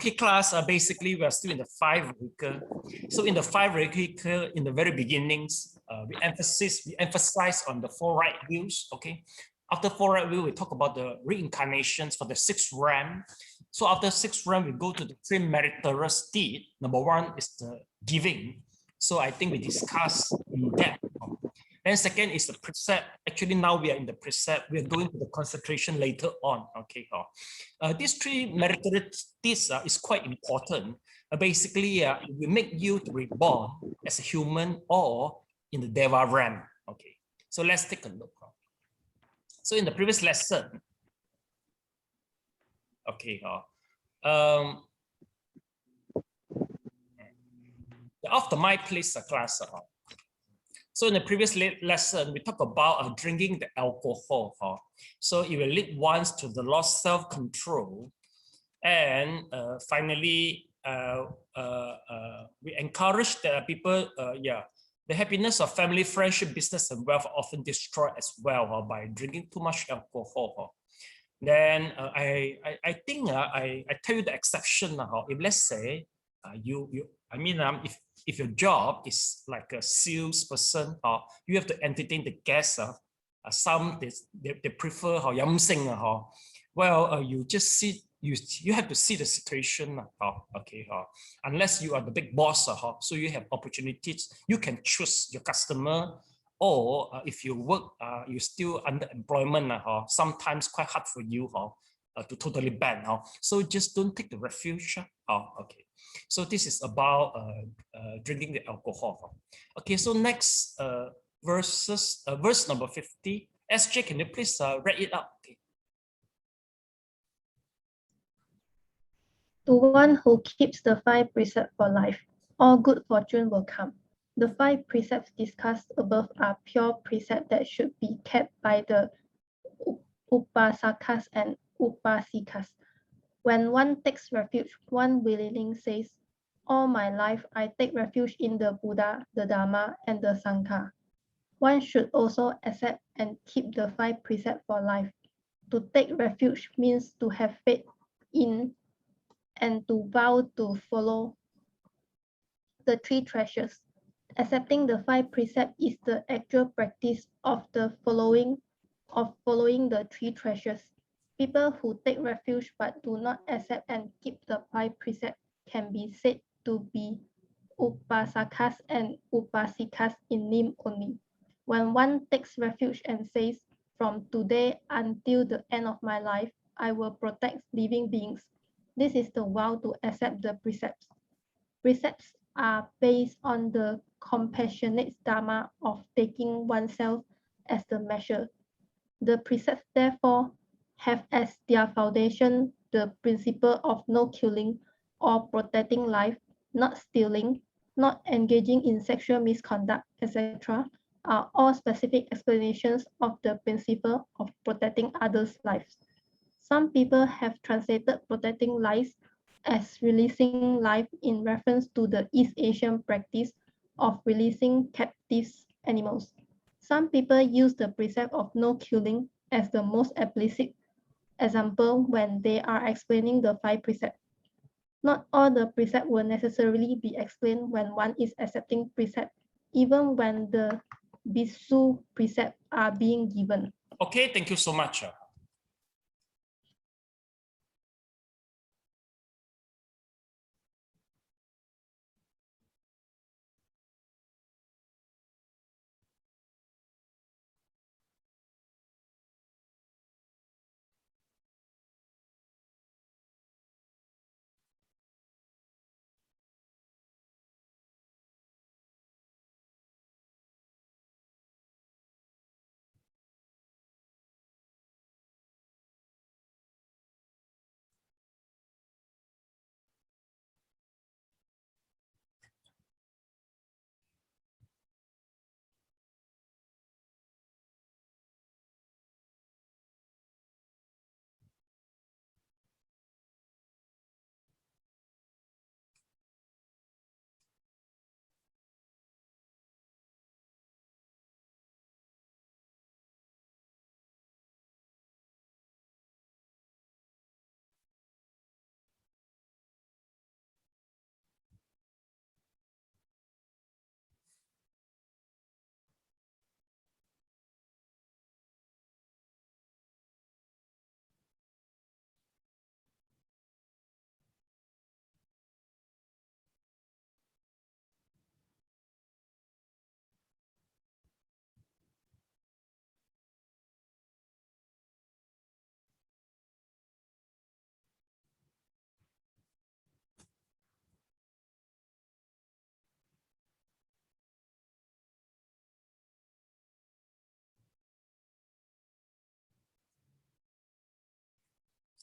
Okay, class, basically we are still in the 5 vehicle. So in the 5 vehicle, in the very beginnings, we emphasize on the 4 right views, okay? After 4 right view, we talk about the reincarnations for the 6th realm. So after 6th realm, we go to the 3 meritorious deed. Number 1 is the giving. So I think we discuss in depth. Then second is the precept. Actually, now we are in the precept. We are going to the concentration later on. Okay. These 3 meritorious deeds is quite important. Basically, it will make you to reborn as a human or in the Deva realm. Okay. So let's take a look. So in the previous lesson, okay, the after my place class. So in the previous lesson, we talked about drinking the alcohol. So it will lead one to the lost self-control. And finally, we encourage that people, the happiness of family, friendship, business, and wealth are often destroyed as well by drinking too much alcohol. Then I think I tell you the exception. If let's say if your job is like a salesperson, you have to entertain the guests. Some they prefer yamsing. Well, you just see you have to see the situation. Okay. Unless you are the big boss, so you have opportunities. You can choose your customer, or if you work, you're still under employment. Sometimes quite hard for you to totally ban. So just don't take the refuge. Okay. So this is about drinking the alcohol. Okay, so next verse number 50. SJ, can you please read it out? Okay. To one who keeps the 5 precepts for life, all good fortune will come. The 5 precepts discussed above are pure precepts that should be kept by the upasakas and upasikas. When one takes refuge, one willingly says, all my life I take refuge in the Buddha, the Dharma, and the Sangha. One should also accept and keep the 5 precepts for life. To take refuge means to have faith in and to vow to follow the 3 treasures. Accepting the 5 precepts is the actual practice of following the 3 treasures. People who take refuge but do not accept and keep the 5 precepts can be said to be upasakas and upasikas in name only. When one takes refuge and says, from today until the end of my life, I will protect living beings. This is the vow to accept the precepts. Precepts are based on the compassionate dharma of taking oneself as the measure. The precepts therefore have as their foundation the principle of no killing or protecting life, not stealing, not engaging in sexual misconduct, etc., are all specific explanations of the principle of protecting others' lives. Some people have translated protecting lives as releasing life in reference to the East Asian practice of releasing captive animals. Some people use the precept of no killing as the most explicit example when they are explaining the 5 precepts. Not all the precepts will necessarily be explained when one is accepting precept, even when the bhikkhu precepts are being given. Okay, thank you so much.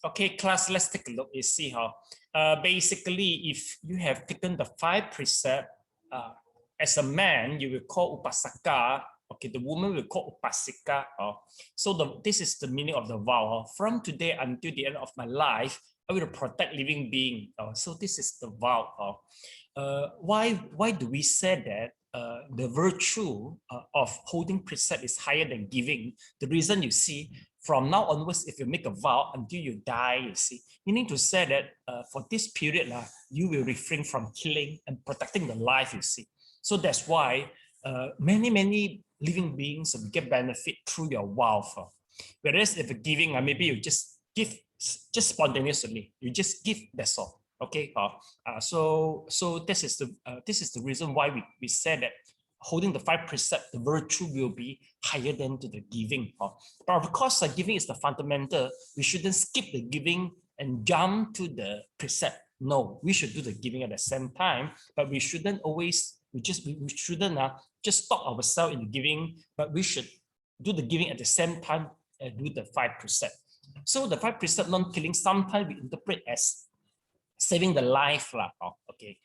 Okay, class, let's take a look. You see how basically, if you have taken the 5 precepts, as a man, you will call upasaka. Okay, the woman will call upasika. So this is the meaning of the vow. From today until the end of my life, I will protect living being. So this is the vow. Why do we say that the virtue of holding precept is higher than giving? The reason, you see, from now onwards, if you make a vow until you die, you see, you need to say that for this period, you will refrain from killing and protecting the life, you see. So that's why many living beings will get benefit through your vow. Whereas if you're giving, maybe you just give just spontaneously, you just give, that's all. Okay, so this is the reason why we said that holding the 5 precepts, the virtue will be higher than to the giving. But of course, giving is the fundamental. We shouldn't skip the giving and jump to the precept. No, we should do the giving at the same time, but we shouldn't always, we shouldn't just stop ourselves in the giving, but we should do the giving at the same time and do the 5 precepts. So the 5 precepts, non-killing, sometimes we interpret as saving the life. Okay.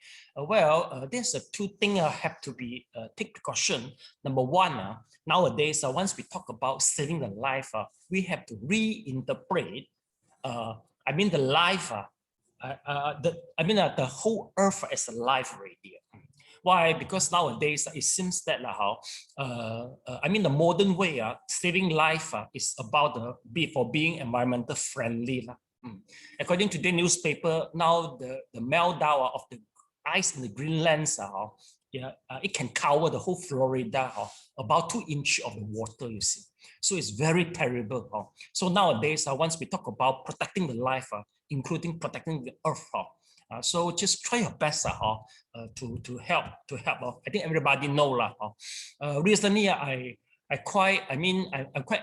There's 2 things have to be take precaution. Number 1, nowadays, once we talk about saving the life, we have to reinterpret. The life. The whole earth is alive already. Why? Because nowadays it seems that the modern way saving life is about for being environmental friendly. According to the newspaper, now the meltdown of the ice in the Greenland, it can cover the whole Florida, about 2 inches of the water, you see. So it's very terrible. So nowadays, once we talk about protecting the life, including protecting the earth, so just try your best to help. I think everybody know recently I'm quite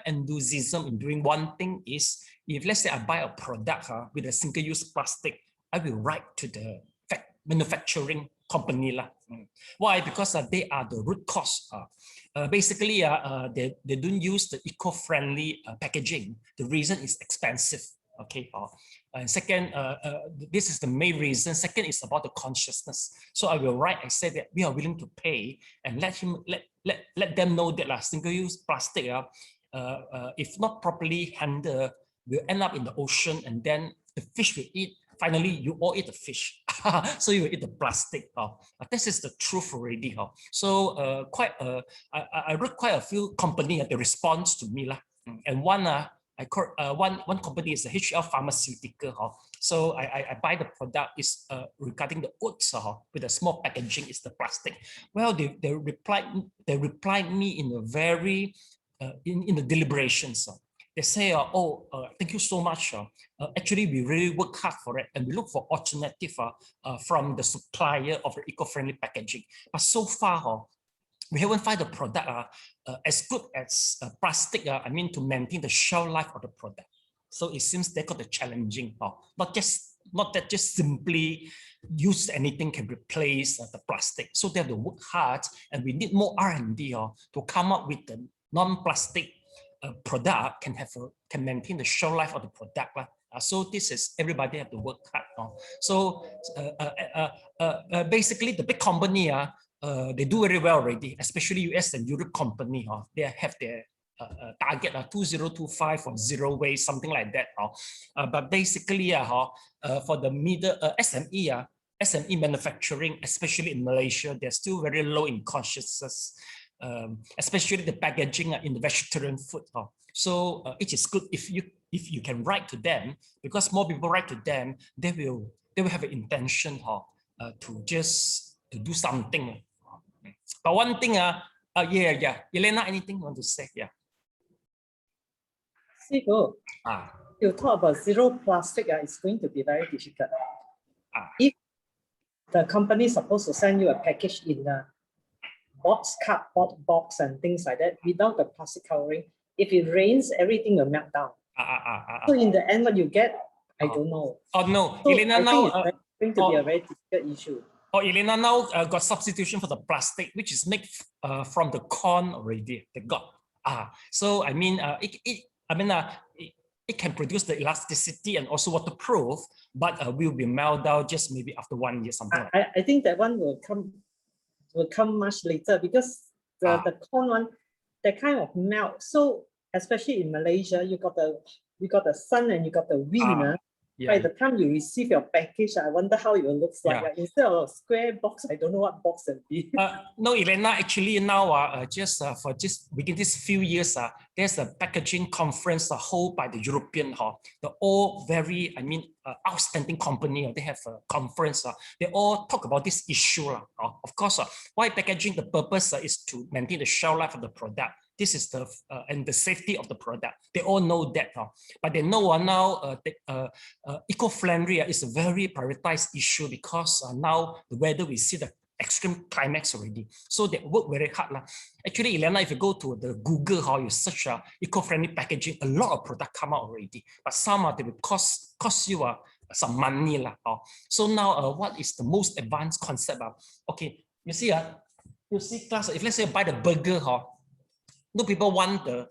enthusiasm in doing one thing is, if let's say I buy a product with a single-use plastic, I will write to the manufacturing company. Why? Because they are the root cause. Basically, they don't use the eco-friendly packaging. The reason is expensive. Okay. And second, this is the main reason. Second is about the consciousness. So I will write. I say that we are willing to pay, and let them know that single-use plastic, if not properly handled, will end up in the ocean, and then the fish will eat. Finally, you all eat the fish, so you will eat the plastic. This is the truth already. So I read quite a few companies that respond to me, and one one company is a HL pharmaceutical. So I buy the product is regarding the oats with a small packaging is the plastic. Well, they replied me in a very in the deliberations. They say, thank you so much. Actually, we really work hard for it, and we look for alternative from the supplier of the eco-friendly packaging. But so far, we haven't found the product as good as plastic. To maintain the shelf life of the product. So it seems they got the challenging. Not that just simply use anything can replace the plastic. So they have to work hard, and we need more R&D to come up with the non-plastic product can maintain the shelf life of the product. So this is everybody have to work hard. So basically, the big company they do very well already, especially US and Europe company. They have their target 2025 for zero waste, something like that. But basically, for the middle SME manufacturing, especially in Malaysia, they're still very low in consciousness. Especially the packaging in the vegetarian food. So it is good if you can write to them, because more people write to them, they will have an intention to do something. But one thing, Elena, anything you want to say? Yeah. Sigo, you talk about zero plastic, it's going to be very difficult. If the company is supposed to send you a package in a cardboard box and things like that, without the plastic covering, if it rains, everything will melt down. So in the end, what you get, I don't know. Oh no, so Elena, now it's going to be a very difficult issue. Elena, now got substitution for the plastic, which is made from the corn already. They got so it can produce the elasticity and also waterproof, but will be melt down just maybe after 1 year, something like that. I think that one will come much later, because the corn one, that kind of melt. So especially in Malaysia, you got the sun and you got the wind. By the time you receive your package, I wonder how it will look like. Instead of a square box, I don't know what box it will be. No, Elena, actually now, just within these few years, there's a packaging conference held by the European, the all very, outstanding company. They have a conference. They all talk about this issue. Of course, why packaging? The purpose is to maintain the shelf life of the product. This is the and the safety of the product. They all know that, but they know now eco-friendly is a very prioritized issue, because now the weather, we see the extreme climax already. So they work very hard. Actually, Elena, if you go to the Google, you search eco-friendly packaging, a lot of products come out already, but some they will cost you some money. So now what is the most advanced concept? Okay, you see, class, if let's say buy the burger, no people want the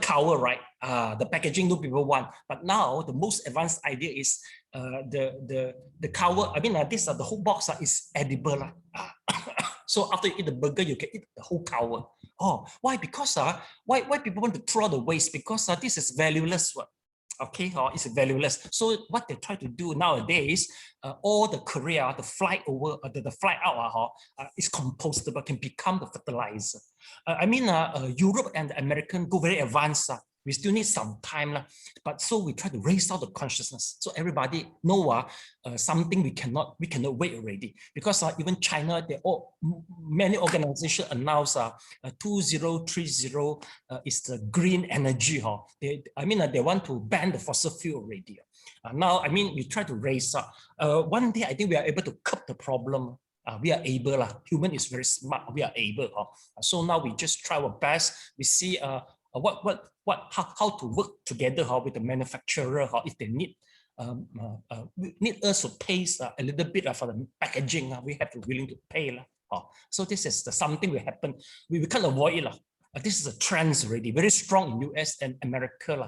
cover, right? The packaging, no people want. But now the most advanced idea is the cover. This the whole box is edible. So after you eat the burger, you can eat the whole cover. Oh, why? Because why people want to throw the waste? Because this is valueless. Okay, it's valueless. So what they try to do nowadays, all the courier, the flight over, the flight out, is compostable, can become the fertilizer. Europe and the American go very advanced. We still need some time, but so we try to raise out the consciousness, so everybody know something we cannot wait already, because even China, many organizations announce 2030 is the green energy. They want to ban the fossil fuel already. Now, we try to raise up. One day, I think we are able to curb the problem. We are able. Human is very smart. We are able. So now we just try our best. We see how to work together with the manufacturer, if they need us to pay a little bit for the packaging. We have to willing to pay. So this is something will happen. We can't avoid it. This is a trend already, very strong in US and America,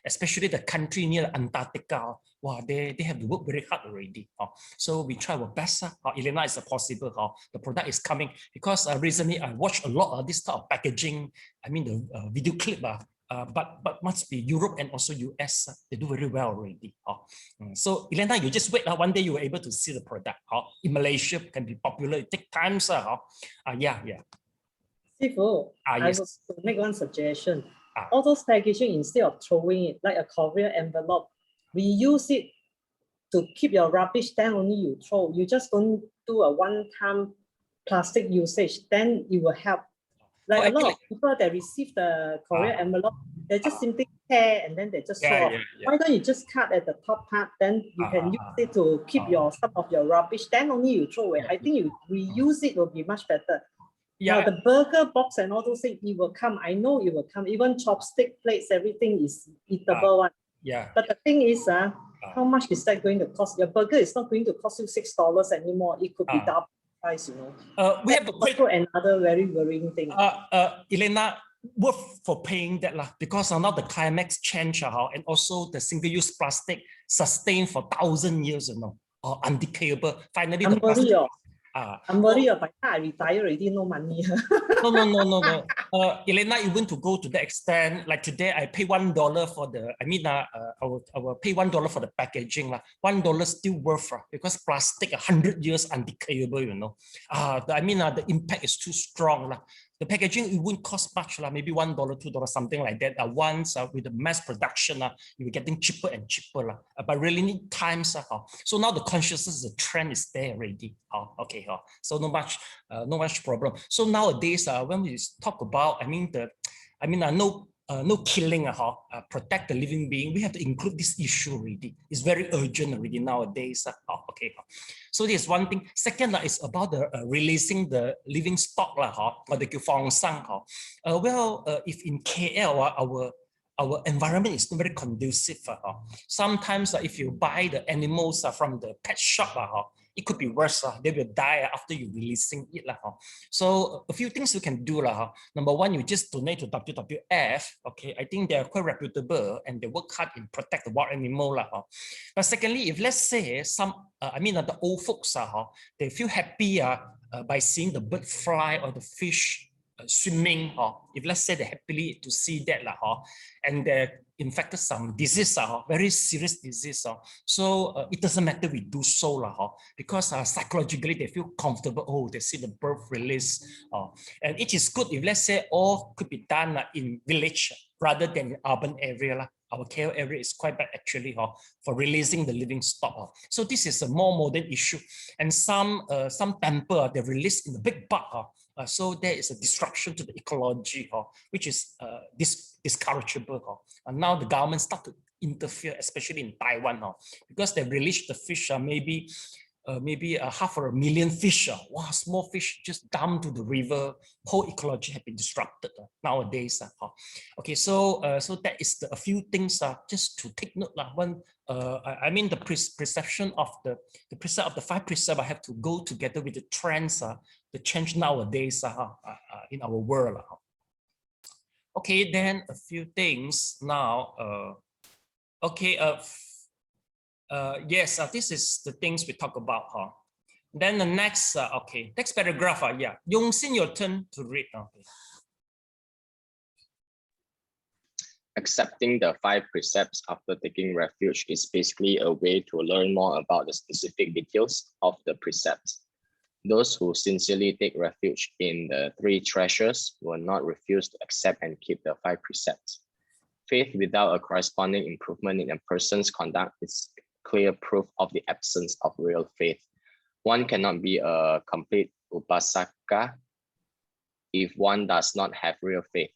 especially the country near Antarctica. Wow, they have to work very hard already. So we try our best. Elena, is possible. The product is coming, because recently I watched a lot of this type of packaging. The video clip. But must be Europe and also US. They do very well already. So Elena, you just wait. One day you will able to see the product. In Malaysia, can be popular. It takes time. Yeah. Sifu, yes. I will make one suggestion. All those packaging, instead of throwing it like a courier envelope, we use it to keep your rubbish, then only you throw. You just don't do a one-time plastic usage, then it will help. Like a lot of people that receive the courier envelope, they just simply tear and then they just throw off. Why don't you just cut at the top part, then you can use it to keep some of your rubbish, then only you throw away. I think you reuse it will be much better. Now the burger box and all those things, it will come. I know it will come. Even chopstick plates, everything is eatable one. But the thing is, how much is that going to cost? Your burger is not going to cost you $6 anymore. It could be double price, We have to pay another very worrying thing. Elena, worth for paying that because now the climax change, and also the single-use plastic sustained for 1,000 years, or undecayable. Finally, the plastic. I'm worried about I retire already, no money. No. Elena, even to go to the extent, like today, I pay $1 for the, I will pay $1 for the packaging. $1 still worth, because plastic 100 years undecayable, the impact is too strong. The packaging, it wouldn't cost much, maybe $1, $2, something like that. Once with the mass production, you're getting cheaper and cheaper. But really need time. So now the consciousness, the trend is there already. Okay. So no much problem. So nowadays, when we talk about, no killing, protect the living being, we have to include this issue already. It's very urgent already nowadays. Okay. So this is one thing. Second is about the releasing the living stock, or the Fong Sang. If in KL, our environment is not very conducive. Sometimes if you buy the animals from the pet shop, it could be worse. They will die after you releasing it. So a few things you can do. Number one, you just donate to WWF. Okay, I think they are quite reputable and they work hard in protect the wild animal. But secondly, if let's say the old folks, they feel happy by seeing the bird fly or the fish swimming, if let's say they're happily to see that, and they're infected some disease, very serious disease. So it doesn't matter we do so, because psychologically they feel comfortable. Oh, they see the bird release. And it is good if let's say all could be done in village rather than in urban area. Our KL area is quite bad actually for releasing the living stock. So this is a more modern issue. And some temple, they release in the big bulk. So there is a disruption to the ecology, which is discourageable. And now the government start to interfere, especially in Taiwan, because they release the fish, maybe 500,000 fish. Wow, small fish just dumped to the river. Whole ecology have been disrupted nowadays. Okay, so that is a few things just to take note. One, the perception of the precept of the 5 precepts have to go together with the trends, the change nowadays in our world. Okay, then a few things now. Yes, this is the things we talk about. Then the next, next paragraph. Yung Xin, your turn to read. Accepting the 5 precepts after taking refuge is basically a way to learn more about the specific details of the precepts. Those who sincerely take refuge in the 3 treasures will not refuse to accept and keep the 5 precepts. Faith without a corresponding improvement in a person's conduct is clear proof of the absence of real faith. One cannot be a complete upasaka if one does not have real faith.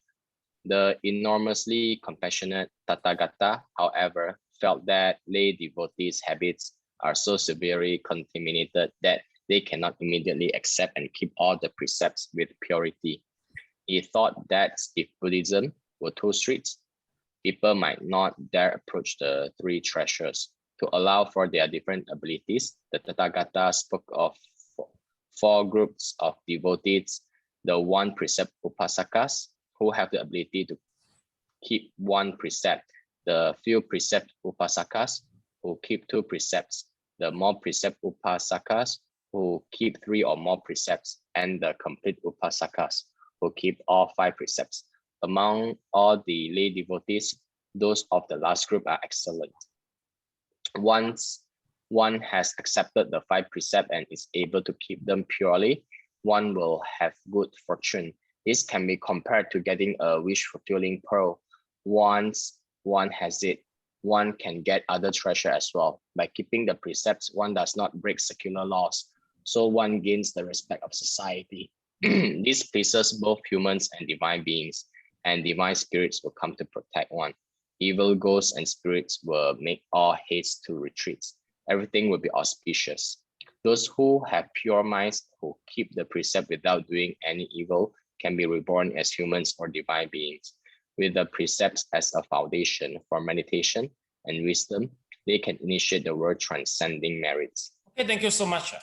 The enormously compassionate Tathagata, however, felt that lay devotees' habits are so severely contaminated that they cannot immediately accept and keep all the precepts with purity. He thought that if Buddhism were 2 streets, people might not dare approach the 3 treasures. To allow for their different abilities, the Tathagata spoke of 4 groups of devotees: the 1 precept upasakas, who have the ability to keep 1 precept, the few precept upasakas, who keep 2 precepts, the more precept upasakas, who keep 3 or more precepts, and the complete upasakas, who keep all 5 precepts. Among all the lay devotees, those of the last group are excellent. Once one has accepted the 5 precepts and is able to keep them purely, one will have good fortune. This can be compared to getting a wish-fulfilling pearl. Once one has it, one can get other treasure as well. By keeping the precepts, one does not break secular laws, so one gains the respect of society. This pleases both humans and divine beings, and divine spirits will come to protect one. Evil ghosts and spirits will make all haste to retreats. Everything will be auspicious. Those who have pure minds, who keep the precept without doing any evil, can be reborn as humans or divine beings. With the precepts as a foundation for meditation and wisdom, they can initiate the world transcending merits. Okay, thank you so much.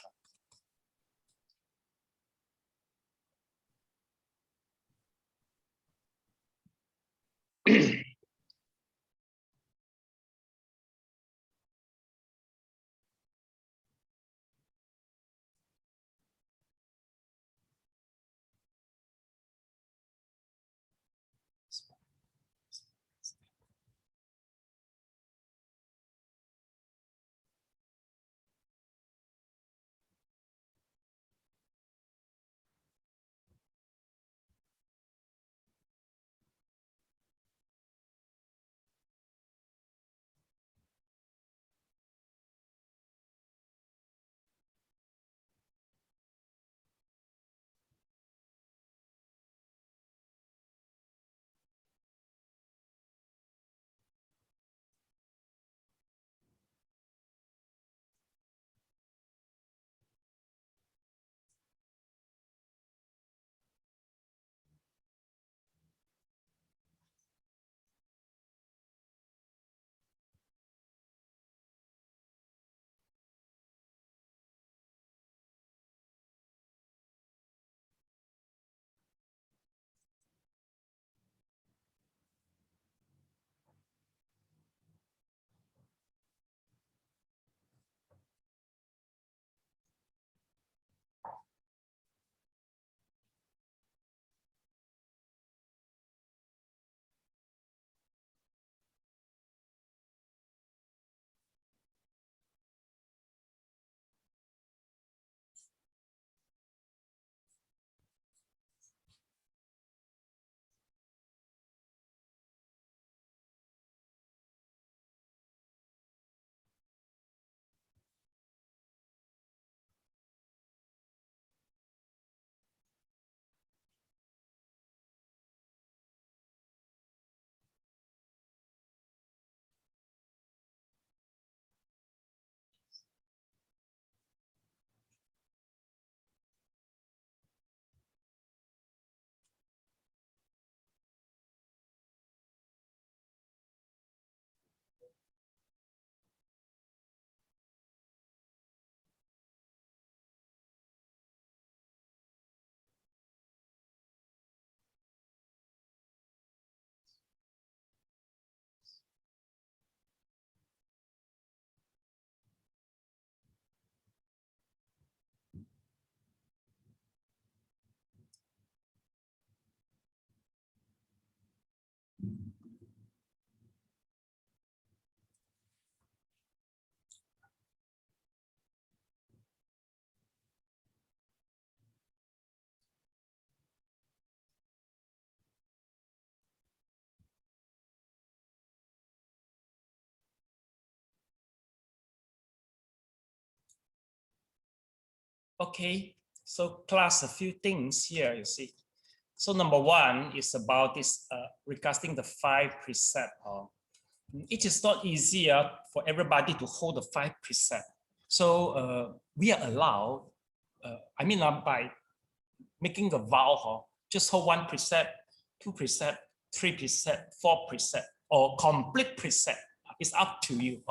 Okay, so class, a few things here, you see. So number one is about this regarding the 5 precepts. It is not easier for everybody to hold the 5 precepts. So we are allowed, by making a vow, just hold 1 precept, 2 precept, 3 precept, 4 precept, or complete precept. It's up to you.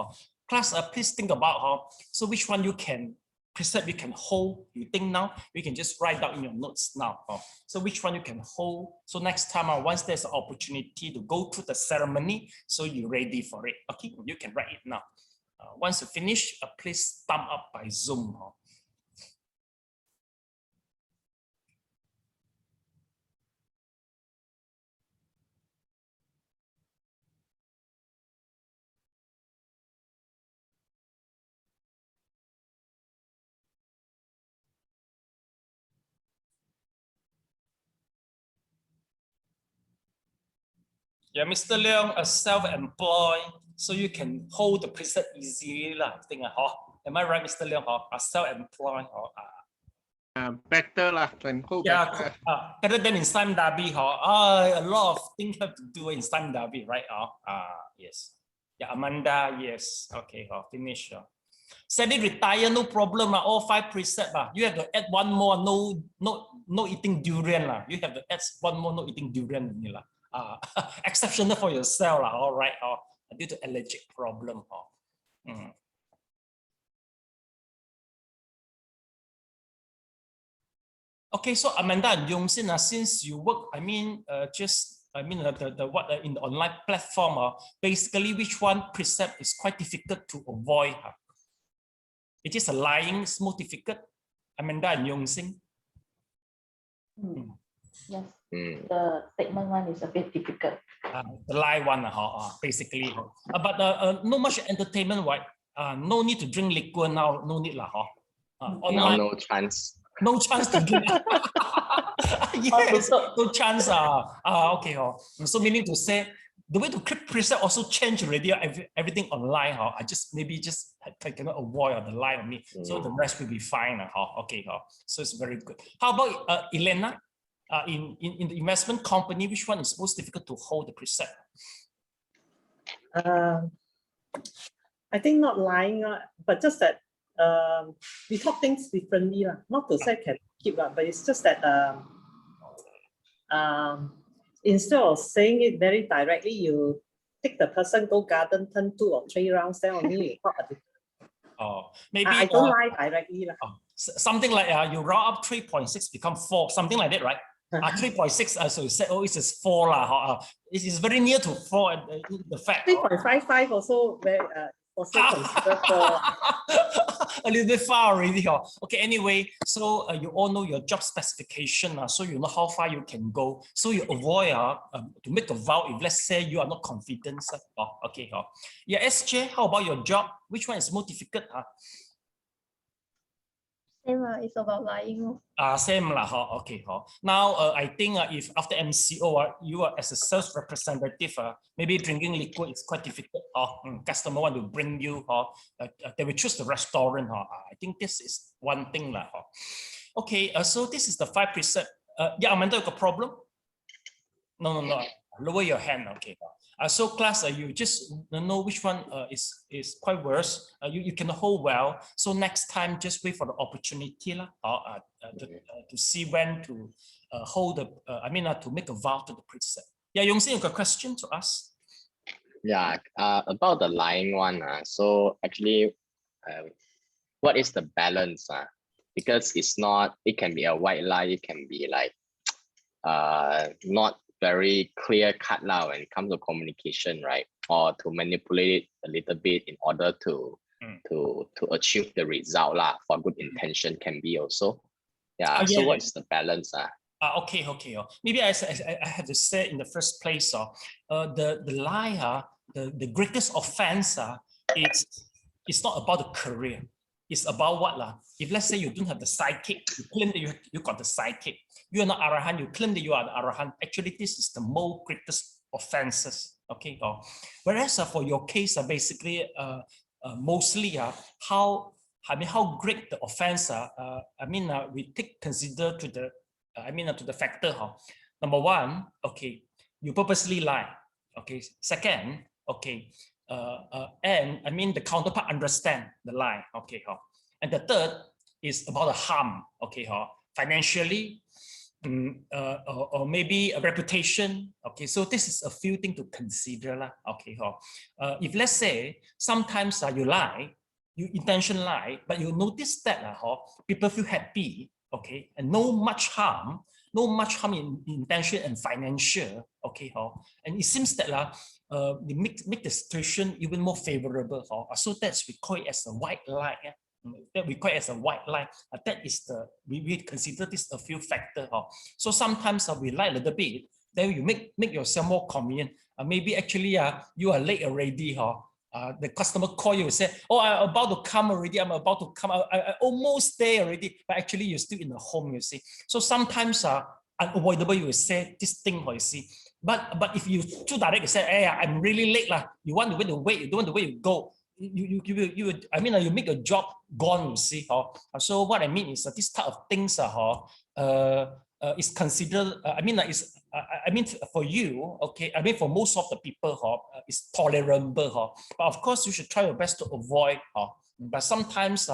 Class, please think about so which one you can precept you can hold. You think now, you can just write down in your notes now. So which one you can hold. So next time, once there's an opportunity to go through the ceremony, so you're ready for it. Okay, you can write it now. Once you finish, please thumb up by Zoom. Yeah, Mr. Leong, a self-employed, so you can hold the precept easily. Am I right, Mr. Leong? A self-employed? Better lah, can hold better. Better than in Sam Dhabi. A lot of things have to do in Sam Dhabi, right? Yes. Yeah, Amanda, yes. Okay, finish. Said it retire, no problem. All 5 precepts. You have to add one more, no eating durian. You have to add one more, no eating durian. Exceptional for yourself, all right, due to allergic problem. Okay, so Amanda and Yongsin, since you work, in the online platform, basically which one precept is quite difficult to avoid? It is a lying, it's more difficult. Amanda and Yongsin. Yes, the statement one is a bit difficult. The lie one, basically. But no much entertainment, right? No need to drink liquor now, no need lah. Now no chance. No chance to drink. Yes, no chance. Okay. So meaning to say, the way to keep precept also change already. Everything online. I I cannot avoid the lie on me. So the rest will be fine. Okay. So it's very good. How about Elena? In the investment company, which one is most difficult to hold the precept? I think not lying, but just that we talk things differently. Not to say can keep up, but it's just that instead of saying it very directly, you take the person, go garden, turn 2 or 3 rounds, then only you talk a different. Maybe I don't lie directly. Something like you round up 3.6 become 4, something like that, right? 3.6, so you said, it is 4. It is very near to 4. The fact 3.55 also very also considered 4. A little bit far already. Okay, anyway, so you all know your job specification, so you know how far you can go. So you avoid to make a vow if let's say you are not confident. Okay. Yeah, SJ, how about your job? Which one is more difficult? Same, it's about lying. Same lah. Okay. Now I think if after MCO, you are as a sales representative, maybe drinking liquor is quite difficult. Customer want to bring you, they will choose the restaurant. I think this is one thing lah. Okay, so this is the 5 precepts. Yeah, Amanda, you got a problem? No. Lower your hand. Okay. So class, you just know which one is quite worse. You can hold well. So next time, just wait for the opportunity to see when to hold the. To make a vow to the precept. Yeah, Yongsin, you got a question to ask? Yeah, about the lying one. So actually, what is the balance? Because it's not. It can be a white lie. It can be like, not very clear cut now when it comes to communication, right? Or to manipulate it a little bit in order to achieve the result for good intention can be also. Yeah. So what's the balance? Okay. Maybe I have to say in the first place, the lie, the greatest offense, it's not about the career. It's about what? If let's say you don't have the sidekick, you claim that you got the sidekick. You are not Arahant, you claim that you are the Arahant. Actually, this is the most greatest offenses. Okay. Whereas for your case, basically, mostly how how great the offense we consider to the to the factor. Number one, okay, you purposely lie. Okay. Second, okay, and the counterpart understand the lie. Okay. And the third is about the harm. Okay. Financially, or maybe a reputation. Okay, so this is a few things to consider. Okay. If let's say sometimes you lie, you intention lie, but you notice that people feel happy. Okay, and no much harm in intention and financial. Okay, and it seems that they make the situation even more favorable. So that's we call it as a white lie. That we call it as a white lie. That is we consider this a few factors. So sometimes we lie a little bit, then you make yourself more convenient. Maybe actually you are late already. The customer call you and say, oh, I'm about to come already. I'm about to come. I almost there already, but actually you're still in the home. You see. So sometimes unavoidable you will say this thing. You see. But if you too direct, you say, hey, I'm really late lah. You want to wait. You don't want to wait. You go. You make a job gone, you see. So what I mean is this type of things is considered, for you, okay, for most of the people, it's tolerable. But of course, you should try your best to avoid. But sometimes,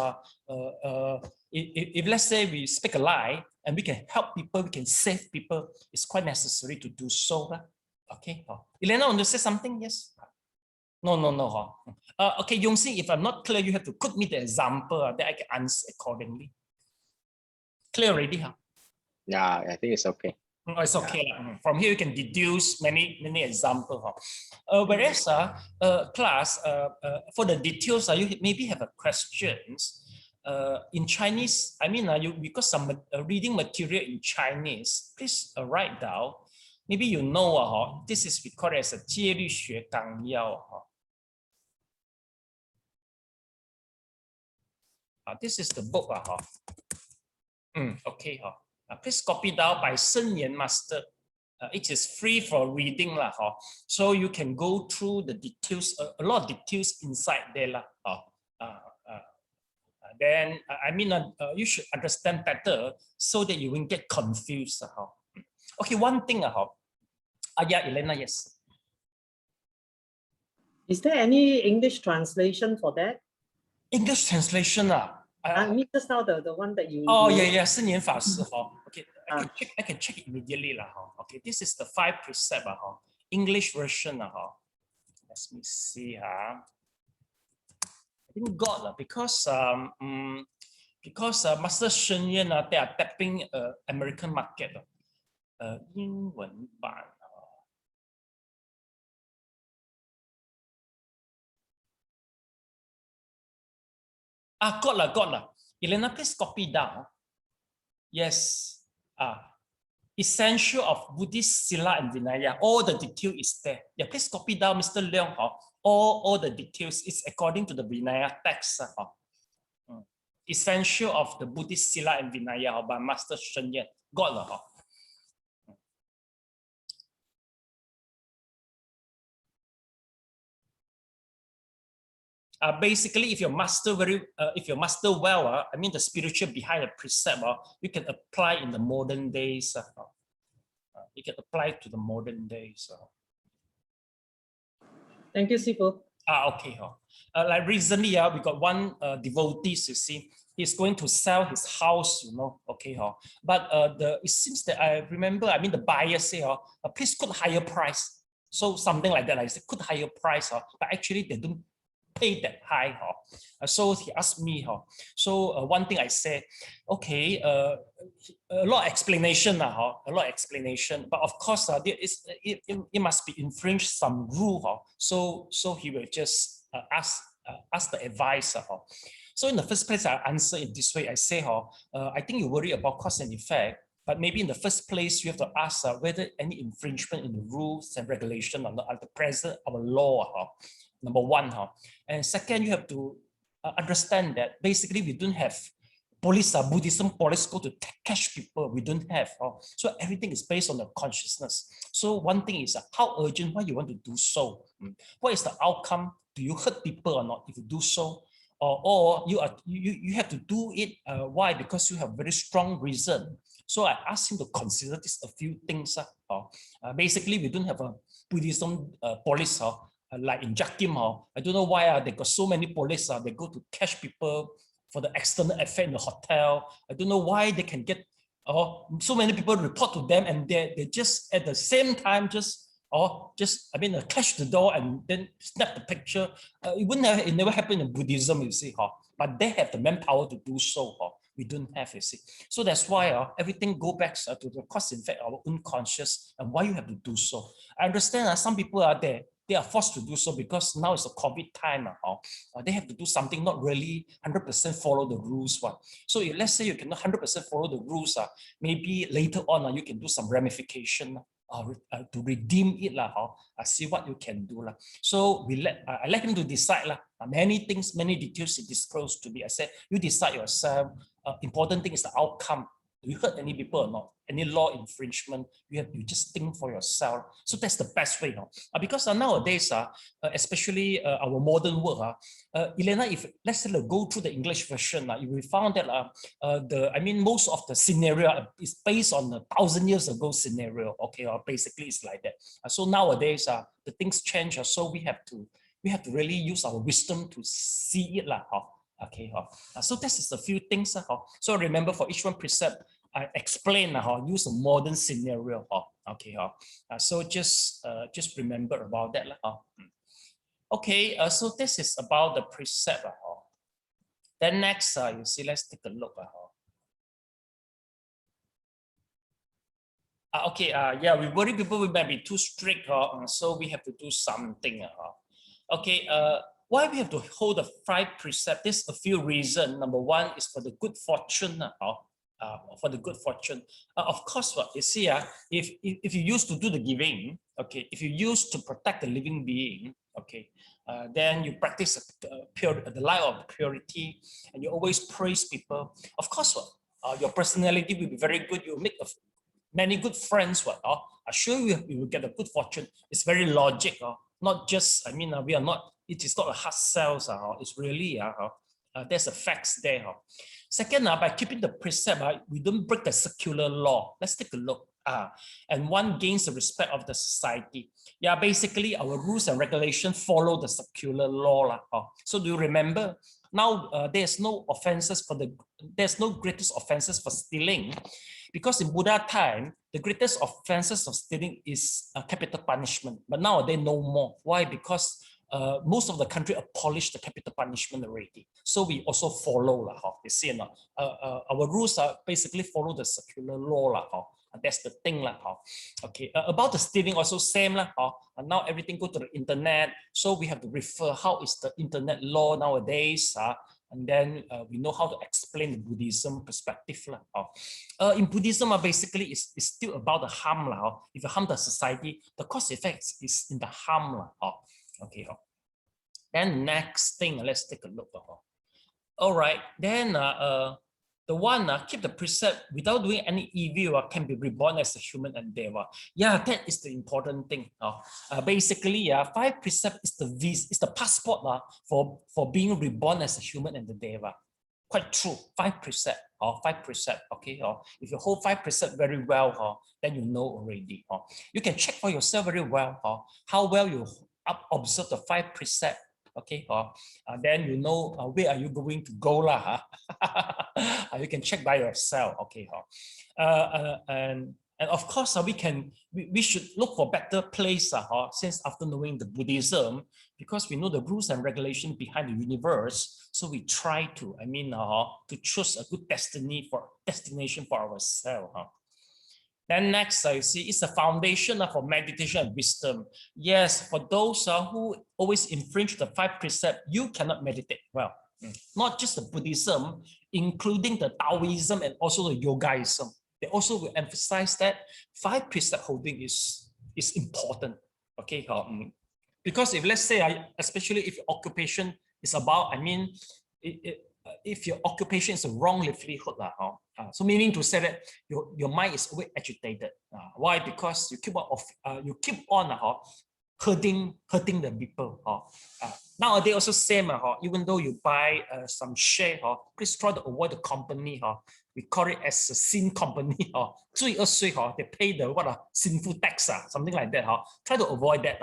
if let's say we speak a lie and we can help people, we can save people, it's quite necessary to do so. Okay. Elena, want to say something? Yes. No. Okay, Yong Xing, if I'm not clear, you have to put me the example that I can answer accordingly. Clear already, huh? Yeah, I think it's okay. Oh, it's okay. Yeah. From here, you can deduce many examples. Whereas, class, for the details, you maybe have a questions. In Chinese, because some reading material in Chinese, please write down. Maybe you know, this is we call it as a 戒律学纲要. This is the book. Okay. Please copy down by Sen Yan Master. It is free for reading. So you can go through the details, a lot of details inside there. Then, you should understand better so that you won't get confused. Okay, one thing. Yeah, Elena, yes. Is there any English translation for that? English translation? Just now the one that you. Oh, yeah, 圣严法师. Okay, I can check it immediately. Okay, this is the 5 precept. English version. Let me see. I think God, because Master Shen Yan, they are tapping American market. 英文版. Got la. Elena, please copy down. Yes. Essential of Buddhist Sila and Vinaya. All the detail is there. Yeah, please copy down, Mr. Leong. All the details is according to the Vinaya text. Essential of the Buddhist Sila and Vinaya by Master Shen Yan. Got la. Basically, if you master well, the spiritual behind the precept, you can apply in the modern days. You can apply to the modern days. Thank you, Sifu. Okay. Like recently, we got one devotee. You see, he's going to sell his house. Okay. But it seems that I remember. The buyer say, please put higher price. So something like that. Like put higher price. But actually, they don't pay that high. So he asked me. So one thing I said, okay, a lot of explanation. But of course, it must be infringe some rule. So he will just ask the advice. So in the first place, I answer in this way. I say, I think you worry about cause and effect. But maybe in the first place, you have to ask whether any infringement in the rules and regulation on the present our law. Number one. And second, you have to understand that basically we don't have police, Buddhism police go to catch people. We don't have. So everything is based on the consciousness. So one thing is how urgent, why you want to do so? What is the outcome? Do you hurt people or not if you do so? or you have to do it. Why? Because you have very strong reason. So I asked him to consider this a few things. Basically, we don't have a Buddhism police like in Jakim. I don't know why they got so many police. They go to catch people for the external affair in the hotel. I don't know why they can get so many people report to them, and they just at the same time catch the door and then snap the picture. It never happened in Buddhism, you see, but they have the manpower to do so. We don't have, you see. So that's why everything go back to the cause, in fact, our unconscious and why you have to do so. I understand some people are there. They are forced to do so because now it's a COVID time. They have to do something, not really 100% follow the rules. So if, let's say you cannot 100% follow the rules, maybe later on you can do some ramification to redeem it. See what you can do. So I let him to decide. Many things, many details he disclosed to me. I said, you decide yourself. Important thing is the outcome. Do you hurt any people or not? Any law infringement? You just think for yourself. So that's the best way. Because nowadays, especially our modern world, Elena, if let's say go through the English version, you will find that most of the scenario is based on 1,000 years ago scenario. Okay, basically it's like that. So nowadays, the things change. So we have to really use our wisdom to see it. Okay, so this is a few things. So remember, for each one precept, I explain use a modern scenario. Okay, so just remember about that. Okay, so this is about the precept. Then next, you see, let's take a look. Okay, yeah, we worry people we might be too strict, so we have to do something. Okay, why we have to hold the 5 precepts? There's a few reasons. Number one is for the good fortune. For the good fortune. Of course, what you see, if you used to do the giving, okay, if you used to protect the living being, okay, then you practice the life of purity, and you always praise people. Of course, your personality will be very good. You make many good friends. I assure you, you will get a good fortune. It's very logic. Not just, we are not. It is not a hard sales. It's really there's a facts there. Second, by keeping the precept, we don't break the secular law. Let's take a look. And one gains the respect of the society. Yeah, basically our rules and regulations follow the secular law. So do you remember? Now there's no greatest offenses for stealing, because in Buddha time, the greatest offenses of stealing is capital punishment. But nowadays no more. Why? Because most of the country abolished the capital punishment already. So we also follow. You see, our rules are basically follow the secular law. That's the thing. Okay, about the stealing also same. And now everything go to the internet. So we have to refer how is the internet law nowadays. And then we know how to explain the Buddhism perspective. In Buddhism, basically, it's still about the harm. If you harm the society, the cause effects is in the harm. Okay. Then next thing, let's take a look. All right. Then the one keep the precept without doing any evil can be reborn as a human endeavor. Yeah, that is the important thing. Basically, 5 precepts is the passport for being reborn as a human endeavor. Quite true. 5 precepts. 5 precepts. Okay. If you hold 5 precepts very well, then you know already. You can check for yourself very well how well you observe the 5 precepts. Okay, then you know where are you going to go you can check by yourself. Okay, and of course we should look for better place since after knowing the Buddhism, because we know the rules and regulations behind the universe. So we try to to choose a good destination for ourselves. Then next, you see, it's a foundation for meditation and wisdom. Yes, for those who always infringe the 5 precepts, you cannot meditate well. Not just the Buddhism, including the Taoism and also the Yogaism. They also will emphasize that 5 precept holding is important. Okay, because if let's say, especially if your occupation is about, if your occupation is a wrong livelihood, so meaning to say that your mind is always agitated. Why? Because you keep on hurting the people. Nowadays also same, even though you buy some share, please try to avoid the company. We call it as a sin company. 罪恶税, they pay the sinful tax, something like that. Try to avoid that.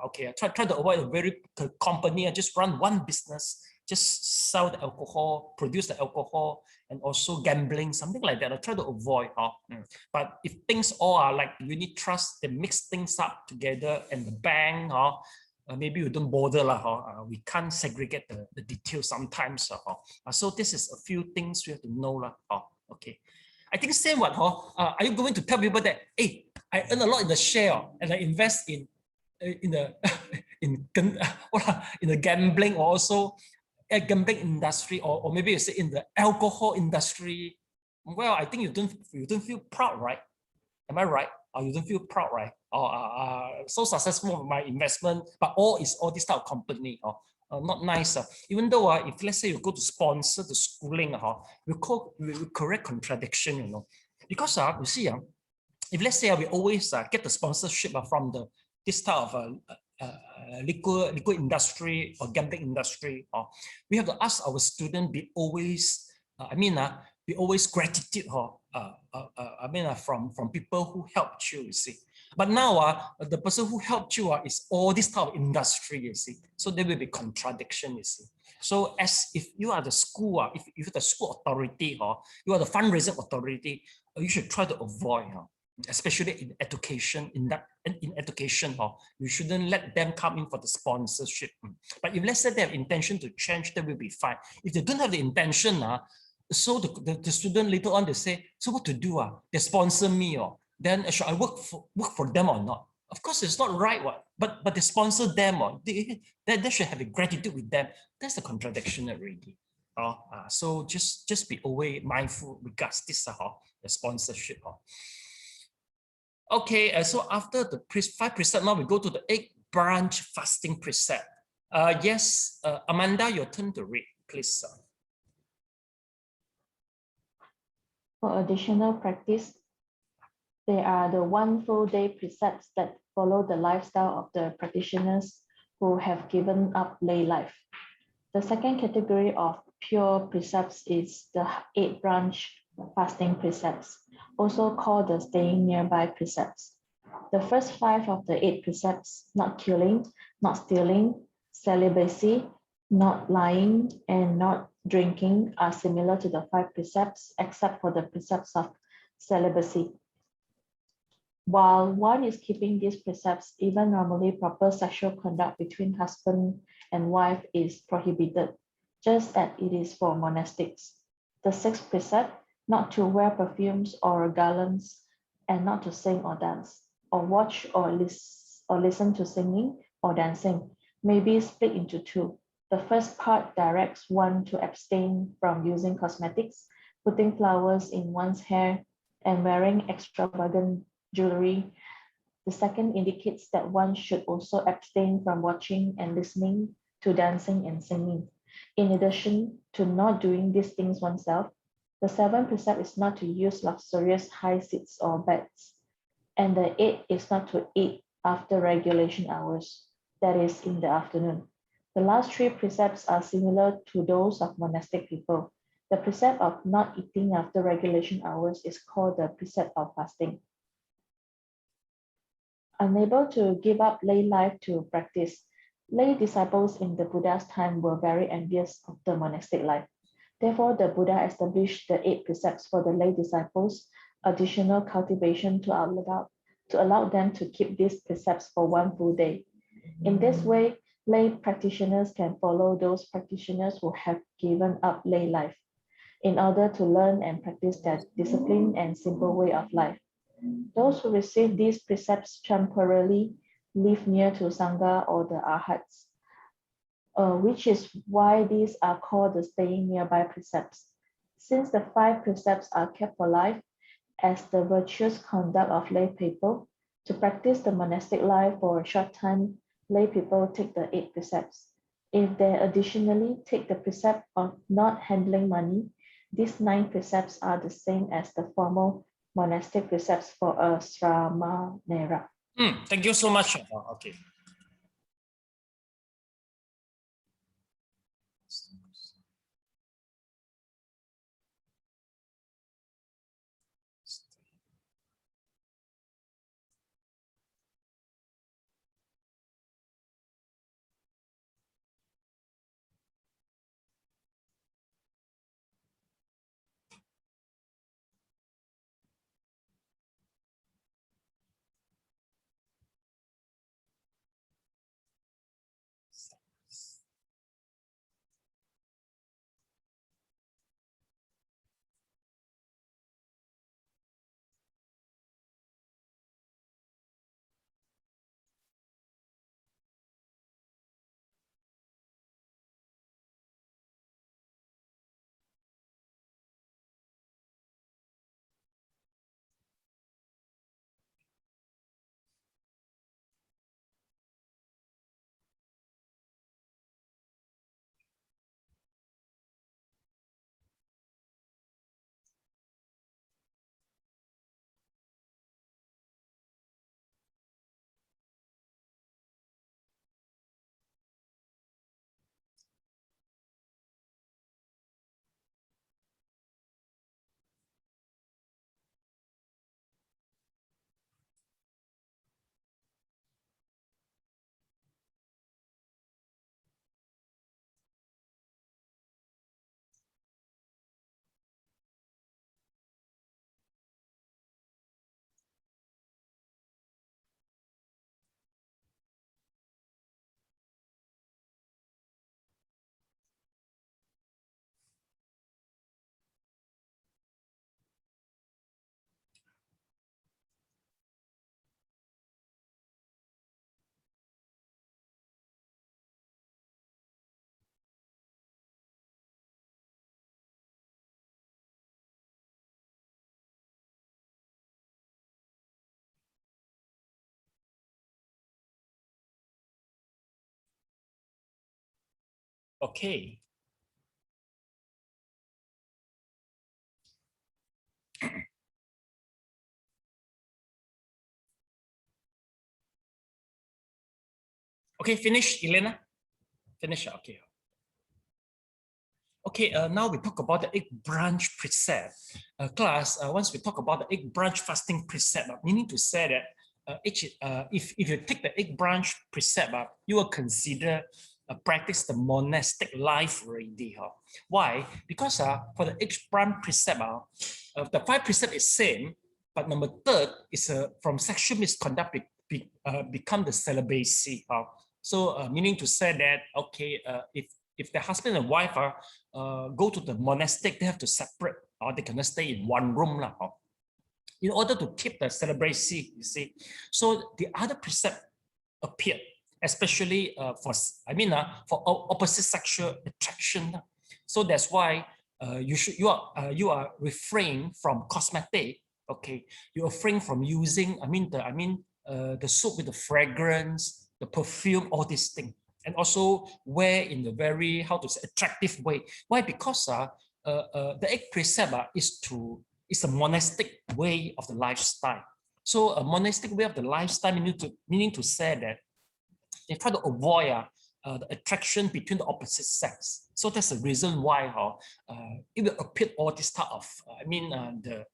Okay, try to avoid a very company, just run one business, just sell the alcohol, produce the alcohol, and also gambling, something like that. Try to avoid. But if things all are like unit trust, they mix things up together, and the bank, maybe we don't bother. We can't segregate the details sometimes. So this is a few things we have to know. Okay. I think same one. Are you going to tell people that, hey, I earn a lot in the share and I invest in the in the gambling, or also gambling industry, or maybe you say in the alcohol industry? Well, I think you don't feel proud, right? Am I right? Or you don't feel proud, right? Or so successful with my investment, but all this type of company, not nice. Even though if let's say you go to sponsor the schooling, we correct contradiction, because you see, if let's say we always get the sponsorship from this type of liquor industry or gambling industry, we have to ask our students be always, be always gratitude, from people who helped you, you see. But now the person who helped you is all this type of industry, you see. So there will be contradiction, you see. So as if you are the school, if you're the school authority, you are the fundraising authority, you should try to avoid, especially in education. In education, you shouldn't let them come in for the sponsorship. But if let's say they have intention to change, that will be fine. If they don't have the intention, so the student later on, they say, so what to do? They sponsor me, then should I work for them or not? Of course, it's not right, but they sponsor them, they should have a gratitude with them. That's a contradiction already. So just be always mindful regards this the sponsorship. Okay, so after the 5 precepts, now we go to the 8 branch fasting precept. Yes, Amanda, your turn to read, please. For additional practice, they are the 1 full day precepts that follow the lifestyle of the practitioners who have given up lay life. The second category of pure precepts is the 8 branch fasting precepts, also called the staying nearby precepts. The first 5 of the 8 precepts, not killing, not stealing, celibacy, not lying, and not drinking, are similar to the 5 precepts, except for the precepts of celibacy. While one is keeping these precepts, even normally proper sexual conduct between husband and wife is prohibited, just as it is for monastics. The 6th precept, not to wear perfumes or garlands, and not to sing or dance, or watch or listen to singing or dancing, may be split into 2. The first part directs one to abstain from using cosmetics, putting flowers in one's hair, and wearing extravagant jewelry. The second indicates that one should also abstain from watching and listening to dancing and singing. In addition to not doing these things oneself, the 7th precept is not to use luxurious high seats or beds, and the 8th is not to eat after regulation hours, that is, in the afternoon. The last 3 precepts are similar to those of monastic people. The precept of not eating after regulation hours is called the precept of fasting. Unable to give up lay life to practice, lay disciples in the Buddha's time were very envious of the monastic life. Therefore, the Buddha established the 8 precepts for the lay disciples, additional cultivation to allow them to keep these precepts for 1 full day. In this way, lay practitioners can follow those practitioners who have given up lay life in order to learn and practice their disciplined and simple way of life. Those who receive these precepts temporarily live near to Sangha or the Arhats, which is why these are called the staying nearby precepts. Since the 5 precepts are kept for life as the virtuous conduct of lay people, to practice the monastic life for a short time, lay people take the 8 precepts. If they additionally take the precept of not handling money, these 9 precepts are the same as the formal monastic precepts for a śrāmaṇera. Thank you so much. Okay. Okay. Okay, finish, Elena. Finish. Okay. Okay, now we talk about the 8 branch precept. Class, once we talk about the 8 branch fasting precept, meaning to say that if you take the 8 branch precept, you will consider practice the monastic life already. Why? Because for the 8 branch precept, the 5 precept is same, but number 3 is from sexual misconduct become the celibacy. So meaning to say that, okay, if the husband and wife go to the monastic, they have to separate, or they cannot stay in one room in order to keep the celibacy, you see. So the other precept appeared, especially for opposite sexual attraction. So that's why you are refrain from cosmetic. Okay, you refrain from using the soap with the fragrance, the perfume, all these things. And also wear in a very, attractive way. Why? Because the 8 precept is a monastic way of the lifestyle. So a monastic way of the lifestyle meaning to say that they try to avoid the attraction between the opposite sex. So that's the reason why it will appear all this type of the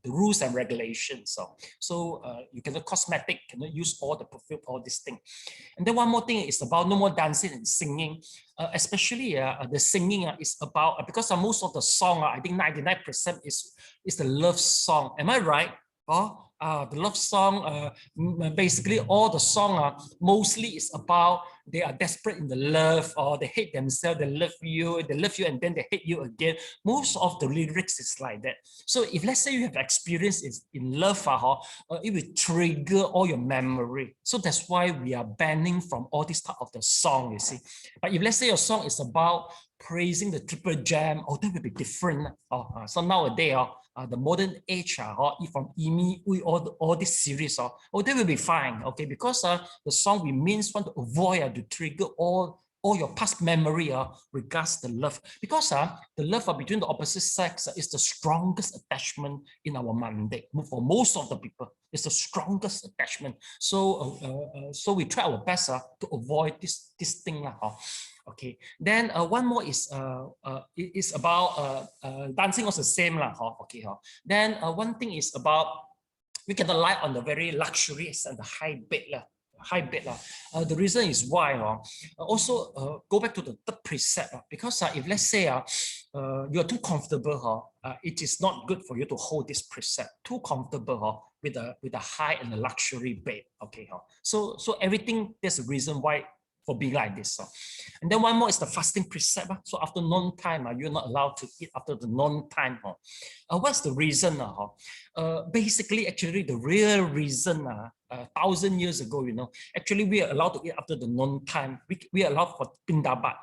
rules and regulations. So you cannot cosmetic, cannot use all the perfume, all this thing. And then one more thing is about no more dancing and singing. Especially the singing is about, because most of the song, I think 99% is the love song. Am I right? The love song, basically all the song mostly is about they are desperate in the love, or they hate themselves, they love you, and then they hate you again. Most of the lyrics is like that. So if let's say you have experience in love, it will trigger all your memory. So that's why we are banning from all this type of the song, you see. But if let's say your song is about praising the triple gem, that will be different. So nowadays, the modern age, from Imi, all this series, they will be fine, okay, because the song we want to avoid to trigger all your past memory regards the love, because the love between the opposite sex is the strongest attachment in our mandate. For most of the people, it's the strongest attachment. So so we try our best to avoid this thing. Okay, then one more is about dancing, also the same okay. Then one thing is about we cannot rely on the very luxurious and the high bed. The reason is why also go back to the 3rd precept, because if let's say you are too comfortable, it is not good for you to hold this precept too comfortable with a high and a luxury bed. Okay, so everything, there's a reason why for being like this. And then one more is the fasting precept. So after noon time, you're not allowed to eat after the noon time. What's the reason? Basically, actually, the real reason, 1,000 years ago, actually we are allowed to eat after the noon time. We are allowed for pindabat.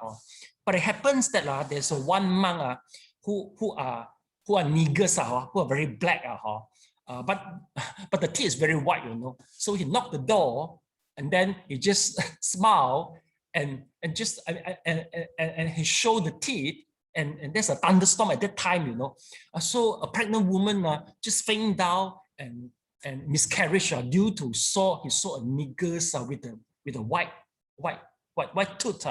But it happens that there's one monk who are niggers, who are very black. But the teeth is very white, So he knocked the door, and then he just smiled and he showed the teeth, and there's a thunderstorm at that time, So a pregnant woman just fainted down and miscarriage due to he saw a niggers with a white tooth.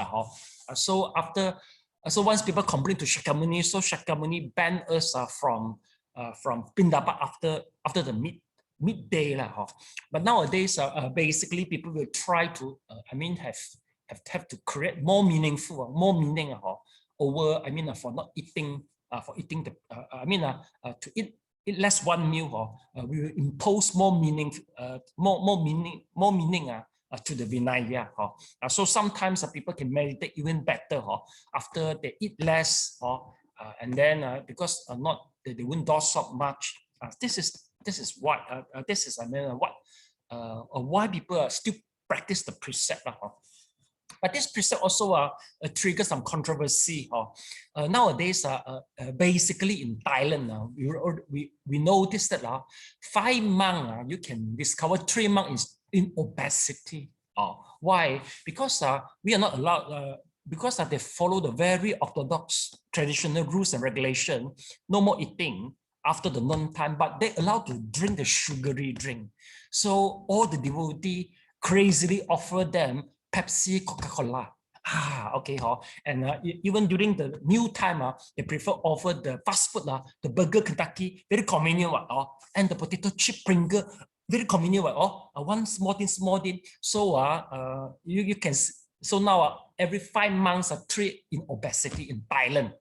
So once people complained to Shakyamuni, so Shakyamuni banned us from Pindapat after the midday. But nowadays, basically people will try to have to create more meaning over for not eating, for eating the to eat less one meal, we will impose more meaning to the Vinaya. So sometimes people can meditate even better after they eat less, and then because they won't doze up much. This is what why people still practice the precept. But this precept also triggers some controversy. Nowadays, basically in Thailand, we noticed that 5 monks, you can discover 3 monks in obesity. Why? Because we are not allowed. because they follow the very orthodox traditional rules and regulation, no more eating after the noon time, but they're allowed to drink the sugary drink. So all the devotee crazily offer them Pepsi, Coca-Cola. Okay, and even during the meal time, they prefer offer the fast food, the burger, Kentucky, very convenient, and the potato chip Pringle, very convenient, one small thing. So you can. So now every 5 months, a trade in obesity in Thailand.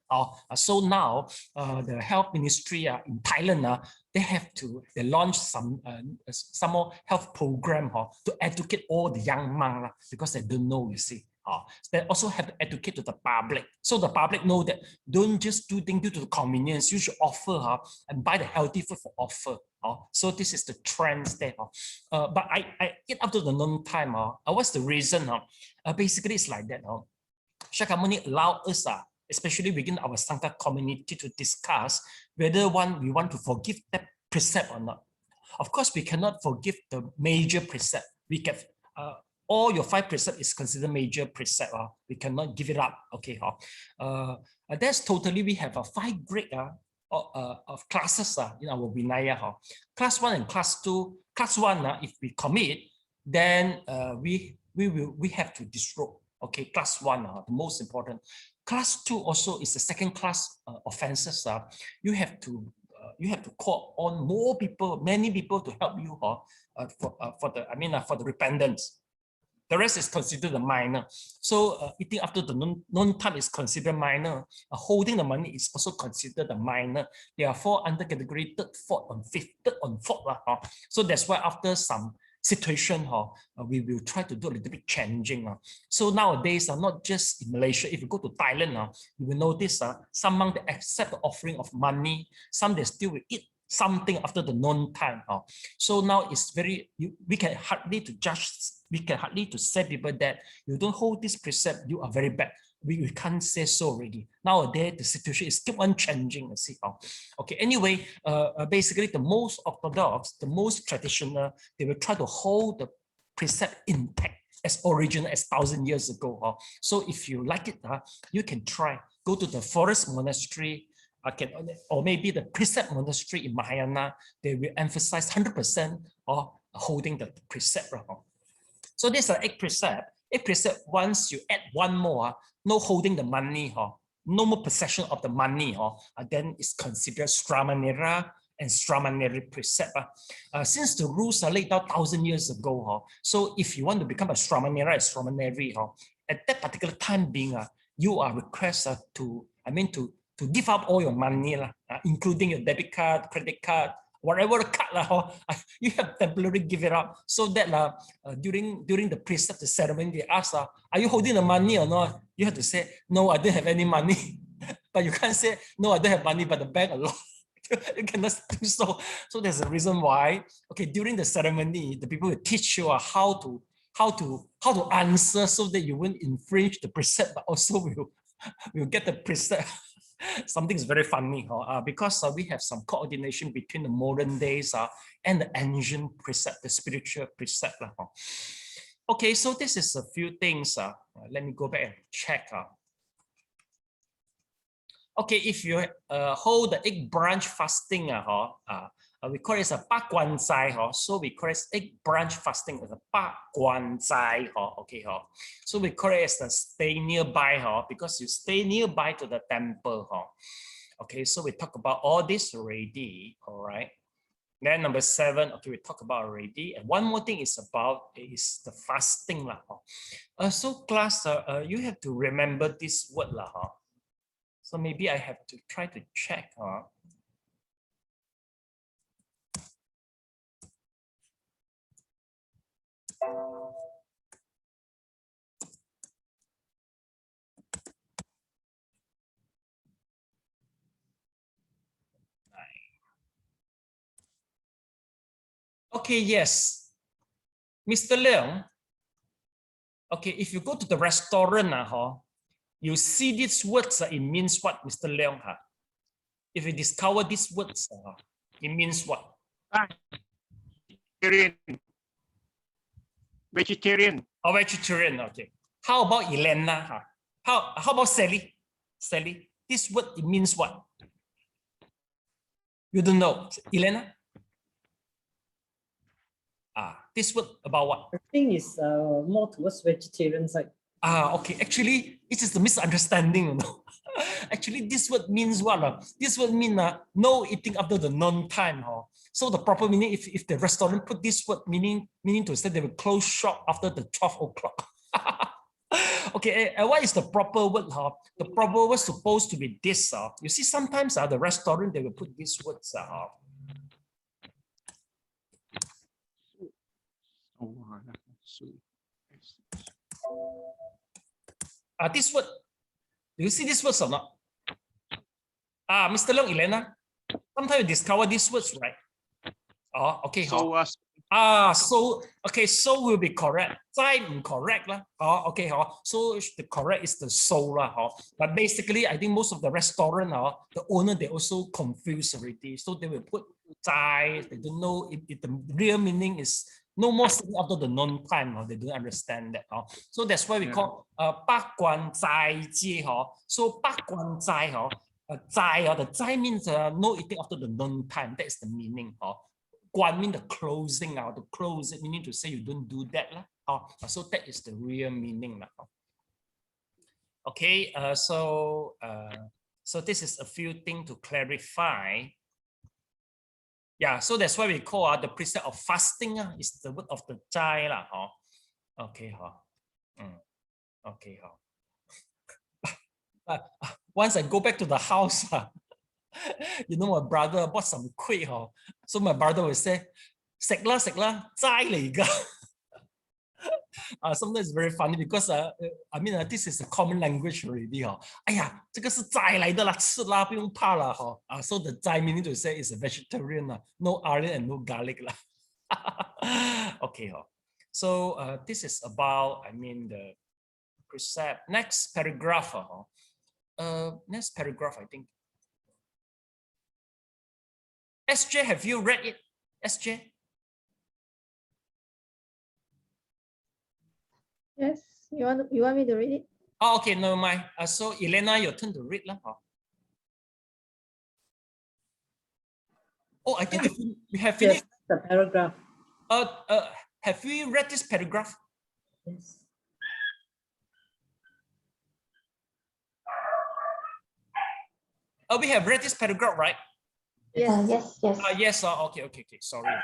So now the health ministry in Thailand, they launch some more health program to educate all the young monks because they don't know, you see. They also have to educate to the public. So the public know that don't just do things due to the convenience. You should offer and buy the healthy food for offer. So this is the trend there. But I eat up to the noon time. What's the reason? Basically, it's like that. Shakyamuni allow us, especially within our Sangha community, to discuss whether we want to forgive that precept or not. Of course, we cannot forgive the major precept. We can. All your 5 precepts is considered major precept. We cannot give it up. Okay. That's totally, we have 5 grade of classes in our Vinaya. Class 1 and class 2. Class 1, if we commit, then we have to disrobe. Okay, class 1, the most important. Class 2 also is the second class offenses. You have to call on more people, many people to help you for the repentance. The rest is considered the minor. So eating after the noon time is considered minor. Holding the money is also considered the minor. There are 4 under category 3rd, 4th, and 5th. 3rd and 4th. So that's why after some situation, we will try to do a little bit changing. So nowadays, not just in Malaysia, if you go to Thailand, you will notice some monks accept the offering of money. Some they still will eat something after the noon time. So now it's very, we can hardly to judge, we can hardly to say people that you don't hold this precept, you are very bad. We can't say so already. Nowadays, the situation is keep on changing. See, okay. Anyway, basically, the most orthodox, the most traditional, they will try to hold the precept intact as original as 1,000 years ago. So if you like it, you can try. Go to the forest monastery, or maybe the precept monastery in Mahayana. They will emphasize 100% of holding the precept. So these are 8 precepts. 8 precepts, once you add one more, no holding the money, no more possession of the money, then it's considered śrāmaṇera and śrāmaṇeri precept. Since the rules are laid down 1,000 years ago, so if you want to become a śrāmaṇera, at that particular time being, you are requested to give up all your money, including your debit card, credit card, whatever card, you have temporarily give it up. So that during the precept ceremony, they ask, are you holding the money or not? You have to say, no, I don't have any money. But you can't say, no, I don't have money, but the bank alone. You cannot do so. So there's a reason why, okay, during the ceremony, the people will teach you how to answer so that you won't infringe the precept, but also will get the precept. Something is very funny because we have some coordination between the modern days and the ancient precept, the spiritual precept. Okay, so this is a few things. Let me go back and check. Okay, if you hold the 8 branch fasting, we call it a Ba Guan Zai. So we call it 8 branch fasting as a Ba Guan Zai. Okay, so we call it as a stay nearby, because you stay nearby to the temple. Okay, so we talk about all this already. All right. Then number 7, okay, we talk about already. And one more thing is the fasting. So class, you have to remember this word. So maybe I have to try to check. Okay, yes. Mr. Leung, okay, if you go to the restaurant, you see these words, it means what, Mr. Leung? If you discover these words, it means what? Vegetarian. Oh, vegetarian, okay. How about Elena? How about Sally? Sally, this word, it means what? You don't know. Elena? This word about what? I think it's more towards vegetarian side. Okay. Actually, it is the misunderstanding, you know. Actually, this word means what? This word means no eating after the noon time. So the proper meaning, if the restaurant put this word, meaning to say they will close shop after the 12 o'clock. Okay, what is the proper word? The proper word supposed to be this. You see, sometimes the restaurant, they will put these words. This word, do you see these words or not? Mr. Leong, Elena, sometimes you discover these words, right? Okay. So okay, so will be correct. Zai correct lah. Okay. So the correct is the soul lah. But basically, I think most of the restaurant, the owner, they also confused already. So they will put zai. They don't know if the real meaning is no more sitting after the noon time. They don't understand that. So that's why we call 八关斋戒. So 八关斋, zai, the zai means no eating after the noon time. That is the meaning. Guan means the closing, the close, meaning to say you don't do that. So that is the real meaning. Okay, so this is a few things to clarify. Yeah, so that's why we call the precept of fasting is the word of the zai. Okay. Okay. Once I go back to the house, you know, my brother bought some kueh. So my brother will say, 食啦食啦，齋嚟㗎. Sometimes it's very funny because I mean this is a common language already. 哎呀，这个是斋来的啦，吃啦，不用怕啦。So the 斋 meaning to say is a vegetarian, no onion and no garlic lah. Okay. So this is about, I mean, the precept. Next paragraph. Next paragraph, I think. SJ, have you read it? SJ? Yes, you want me to read it? Okay, never mind. So Elena, your turn to read lah. I think we have finished the paragraph. Have we read this paragraph? Yes. We have read this paragraph, right? Yes. Yes. Yes. Okay. Sorry.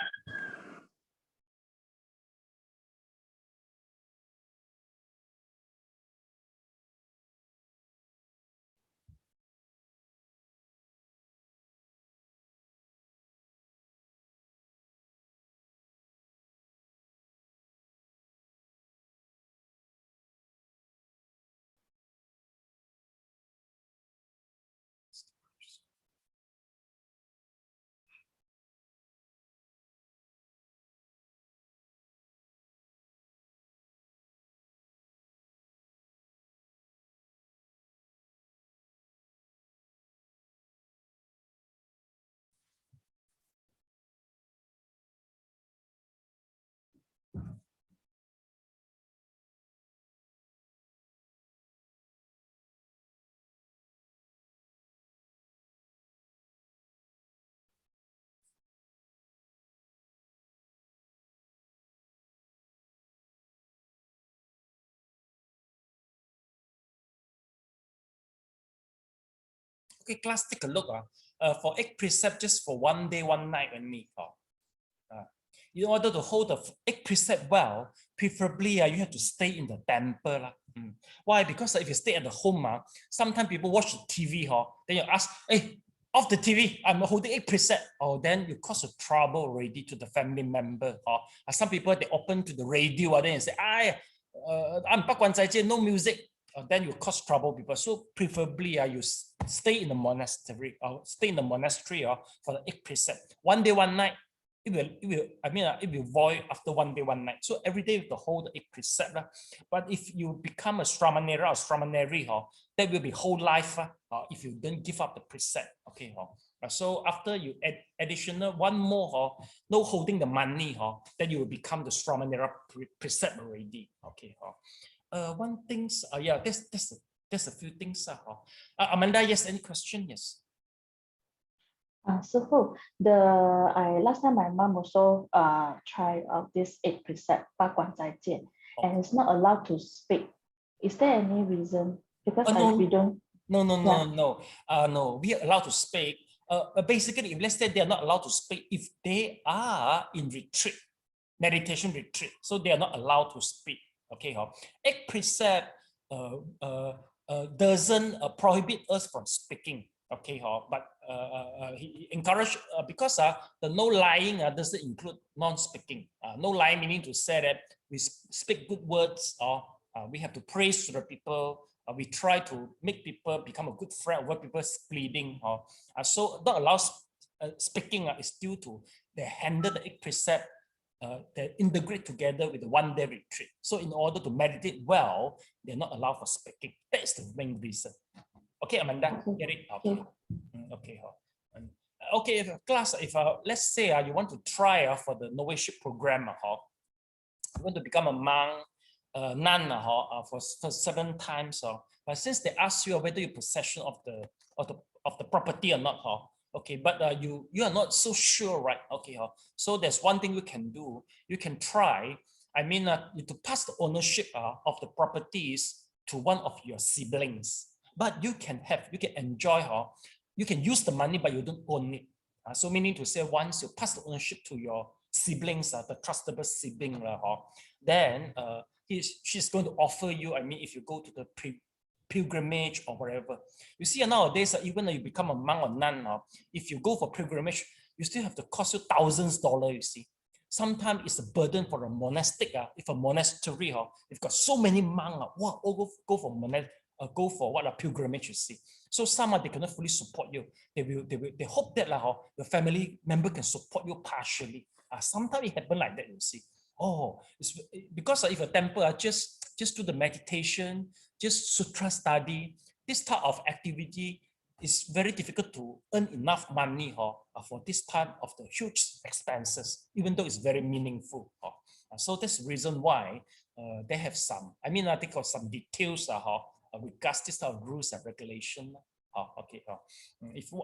Okay, class, take a look. For 8 precepts, just for 1 day, 1 night only. In order to hold the 8 precepts well, preferably you have to stay in the temple. Why? Because if you stay at the home, sometimes people watch the TV, then you ask, hey, off the TV, I'm holding 8 precepts. Then you cause a trouble already to the family member. Some people, they open to the radio, then you say, I'm 八关斋戒, no music. Then you cause trouble people. So preferably you stay in the monastery for the 8 precepts. 1 day, 1 night. It will void after 1 day, 1 night. So every day you have to hold the 8 precepts. But if you become a śrāmaṇera or śrāmaṇeri, that will be whole life if you don't give up the precept. Okay. So after you add additional 1 more, no holding the money, then you will become the śrāmaṇera precept already. Okay. One thing, that's There's a few things. Amanda, yes, any question? Yes. So last time my mom also tried out this 8 precept, 八关斋戒, and it's not allowed to speak. Is there any reason? Because we don't. No. No, we are allowed to speak. Basically, if let's say they are not allowed to speak, if they are in retreat, meditation retreat, so they are not allowed to speak. Okay, 8 precept doesn't prohibit us from speaking. Okay, but he encouraged because the no lying doesn't include non-speaking. No lying meaning to say that we speak good words, or we have to praise to the people. We try to make people become a good friend when people pleading. So not allow speaking is due to they handle the 8 precept. They integrate together with the one-day retreat. So in order to meditate well, they're not allowed for speaking. That is the main reason. Okay, Amanda, get it? Okay. Okay. Okay, if class, if let's say you want to try for the novice program, you want to become a monk, nun for 7 times, but since they ask you whether you possession of the property or not, okay, but you are not so sure, right? Okay, so there's one thing you can do. You can try. I mean, to pass the ownership of the properties to one of your siblings. But you can enjoy, you can use the money, but you don't own it. So meaning to say, once you pass the ownership to your siblings, the trustable sibling, then she's going to offer you, I mean, if you go to the pilgrimage or whatever. You see, nowadays, even though you become a monk or nun, if you go for pilgrimage, you still have to cost you thousands of dollars, you see. Sometimes it's a burden for a monastic, if a monastery, you've got so many monks, go for monastery. Go for what a pilgrimage, you see. So some they cannot fully support you. They hope that your family member can support you partially. Sometimes it happens like that, you see. Oh, it's because if a temple just do the meditation, just sutra study, this type of activity is very difficult to earn enough money for this type of the huge expenses, even though it's very meaningful. So that's the reason why they have some. I mean, I think of some details regards this type of rules and regulation. Okay.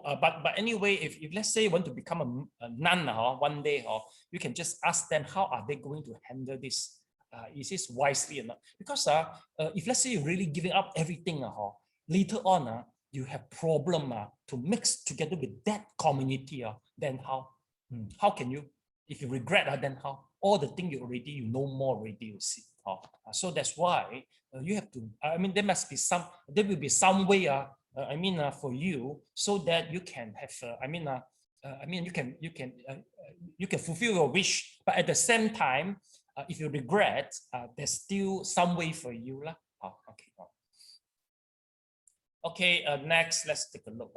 But anyway, if let's say you want to become a nun one day, you can just ask them how are they going to handle this. Is this wisely or not? Because if let's say you're really giving up everything, later on you have problem to mix together with that community. Then how? How can you? If you regret, then how? All the things you know more already, you see. So that's why you have to. I mean, there will be some way. I mean, for you, so that you can have. You can fulfill your wish, but at the same time, if you regret, there's still some way for you, lah. Okay. Okay. Next, let's take a look.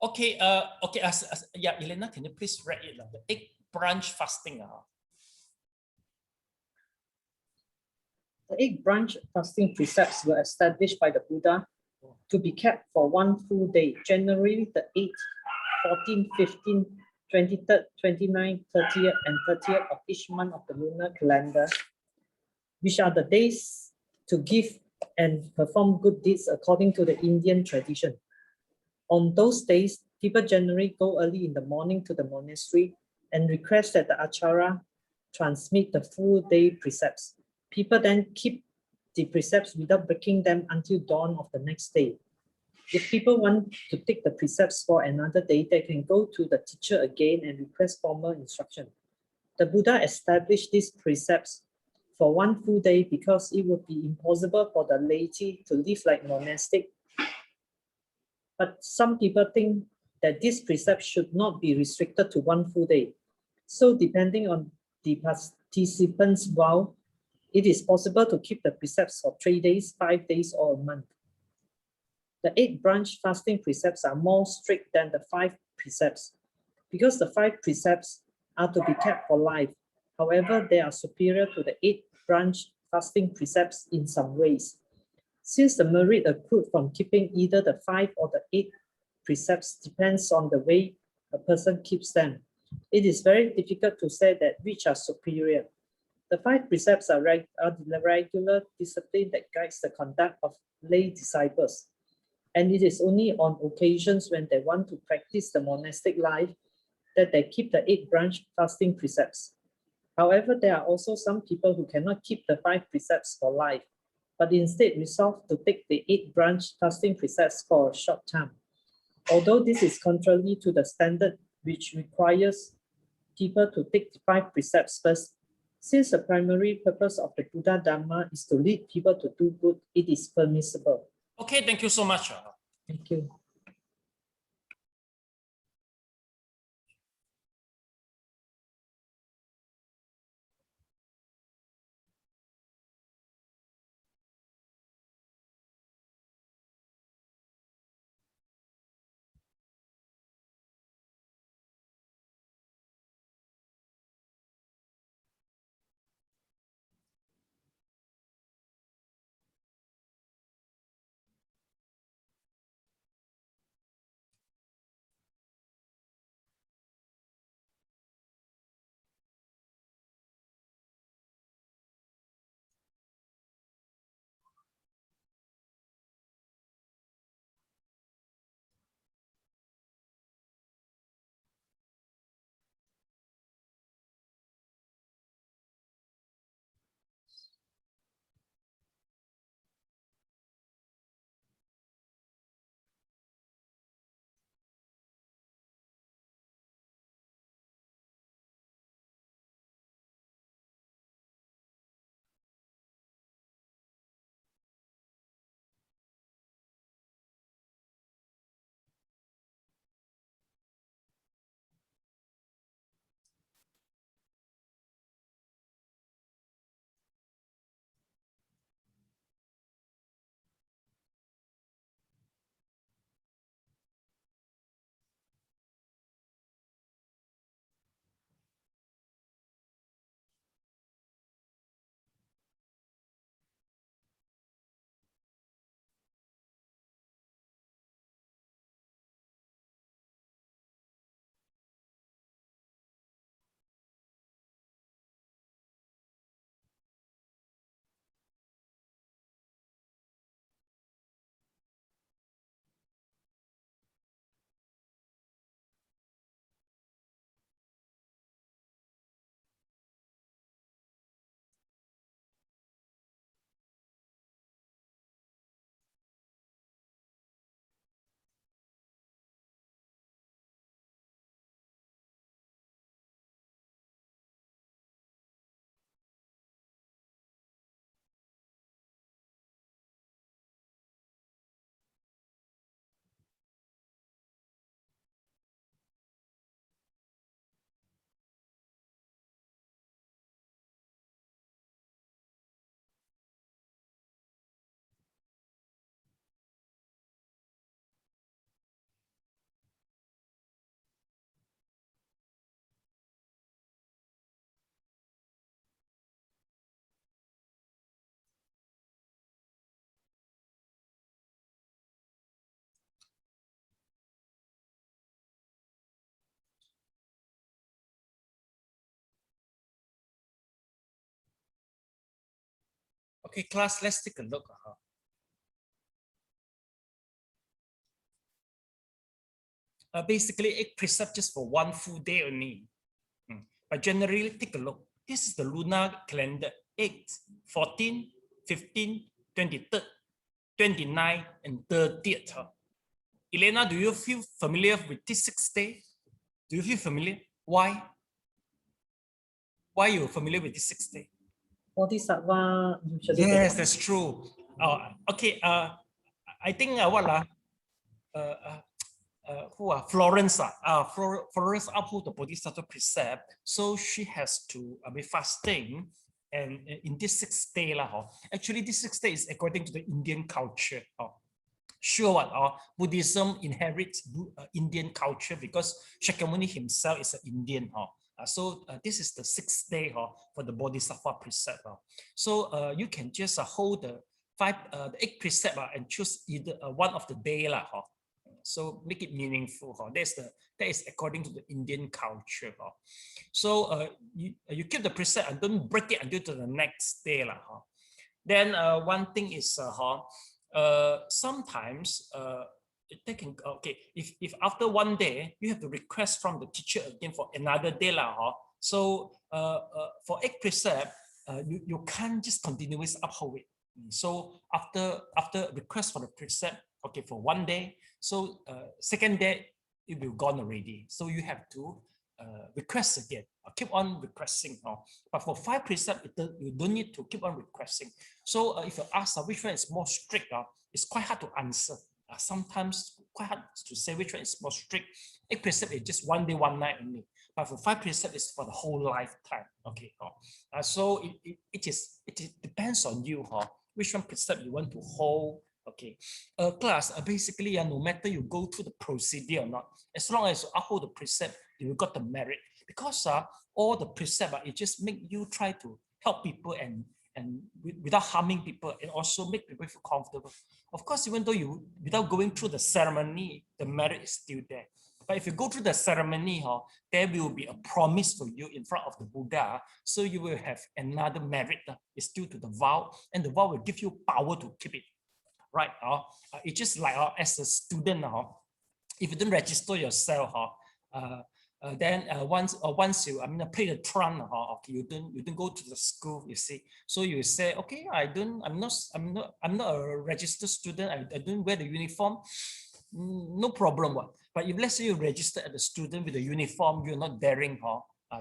Okay, yeah, Elena, can you please read it? The 8 branch fasting. The 8 branch fasting precepts were established by the Buddha to be kept for 1 full day, generally the 8th, 14th, 15th, 23rd, 29th, 30th, and 30th of each month of the lunar calendar, which are the days to give and perform good deeds according to the Indian tradition. On those days, people generally go early in the morning to the monastery and request that the acharya transmit the full day precepts. People then keep the precepts without breaking them until dawn of the next day. If people want to take the precepts for another day, they can go to the teacher again and request formal instruction. The Buddha established these precepts for 1 full day because it would be impossible for the laity to live like monastic. But some people think that these precepts should not be restricted to 1 full day. So depending on the participant's vow, it is possible to keep the precepts for 3 days, 5 days, or a month. The 8 branch fasting precepts are more strict than the 5 precepts because the 5 precepts are to be kept for life. However, they are superior to the 8 branch fasting precepts in some ways. Since the merit accrued from keeping either the 5 or the 8 precepts depends on the way a person keeps them, it is very difficult to say that which are superior. The 5 precepts are the regular discipline that guides the conduct of lay disciples. And it is only on occasions when they want to practice the monastic life that they keep the 8 branch fasting precepts. However, there are also some people who cannot keep the 5 precepts for life, but instead resolve to take the 8 branch fasting precepts for a short time. Although this is contrary to the standard which requires people to take the 5 precepts first, since the primary purpose of the Buddha Dharma is to lead people to do good, it is permissible. Okay, thank you so much. Thank you. Okay, class, let's take a look. Basically, 8 precepts just for 1 full day only. But generally, take a look. This is the lunar calendar: 8, 14, 15, 23rd, 29, and 30th. Elena, do you feel familiar with this 6th day? Do you feel familiar? Why? Why you're familiar with this 6th day? Bodhisattva usually. Yes, that's true. Okay. I think Florence. Florence uphold the Bodhisattva precept, so she has to be fasting. And in this 6th day, actually, this 6th day is according to the Indian culture. Sure, Buddhism inherits Indian culture because Shakyamuni himself is an Indian. So this is the 6th day for the Bodhisattva precept. So you can just hold the 8 precept and choose either one of the day. So make it meaningful. That is according to the Indian culture. So you keep the precept and don't break it until to the next day. Then one thing is sometimes if after one day you have to request from the teacher again for another day. So for 8 precept, you can't just continuously uphold it. So after request for the precept, okay, for one day, so second day it will gone already. So you have to request again. Keep on requesting. But for 5 precepts, you don't need to keep on requesting. So if you ask which one is more strict, it's quite hard to answer. Sometimes quite hard to say which one is more strict. 8 precept is just one day, one night only. But for 5 precepts, it's for the whole lifetime. Okay. So it depends on you. Which one precept you want to hold. Okay. Class, basically, no matter you go through the procedure or not, as long as you uphold the precept, you got the merit. Because all the precept, it just make you try to help people and without harming people, and also make people feel comfortable. Of course, even though without going through the ceremony, the merit is still there. But if you go through the ceremony, there will be a promise for you in front of the Buddha. So you will have another merit. It's due to the vow, and the vow will give you power to keep it. Right? It's just like as a student, if you don't register yourself, then once you pay the trunk, okay, you don't go to the school, you see. So you say, okay, I'm not a registered student. I don't wear the uniform. No problem. But if let's say you register as a student with a uniform, you're not daring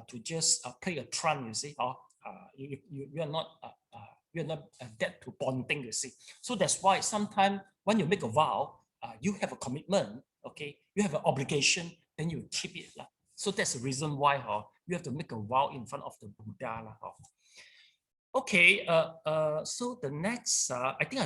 to just pay a trunk, you see. You are not debt to bonding, you see. So that's why sometimes when you make a vow, you have a commitment, okay, you have an obligation, then you keep it. So that's the reason why you have to make a vow in front of the Buddha. Okay, so the next, I think I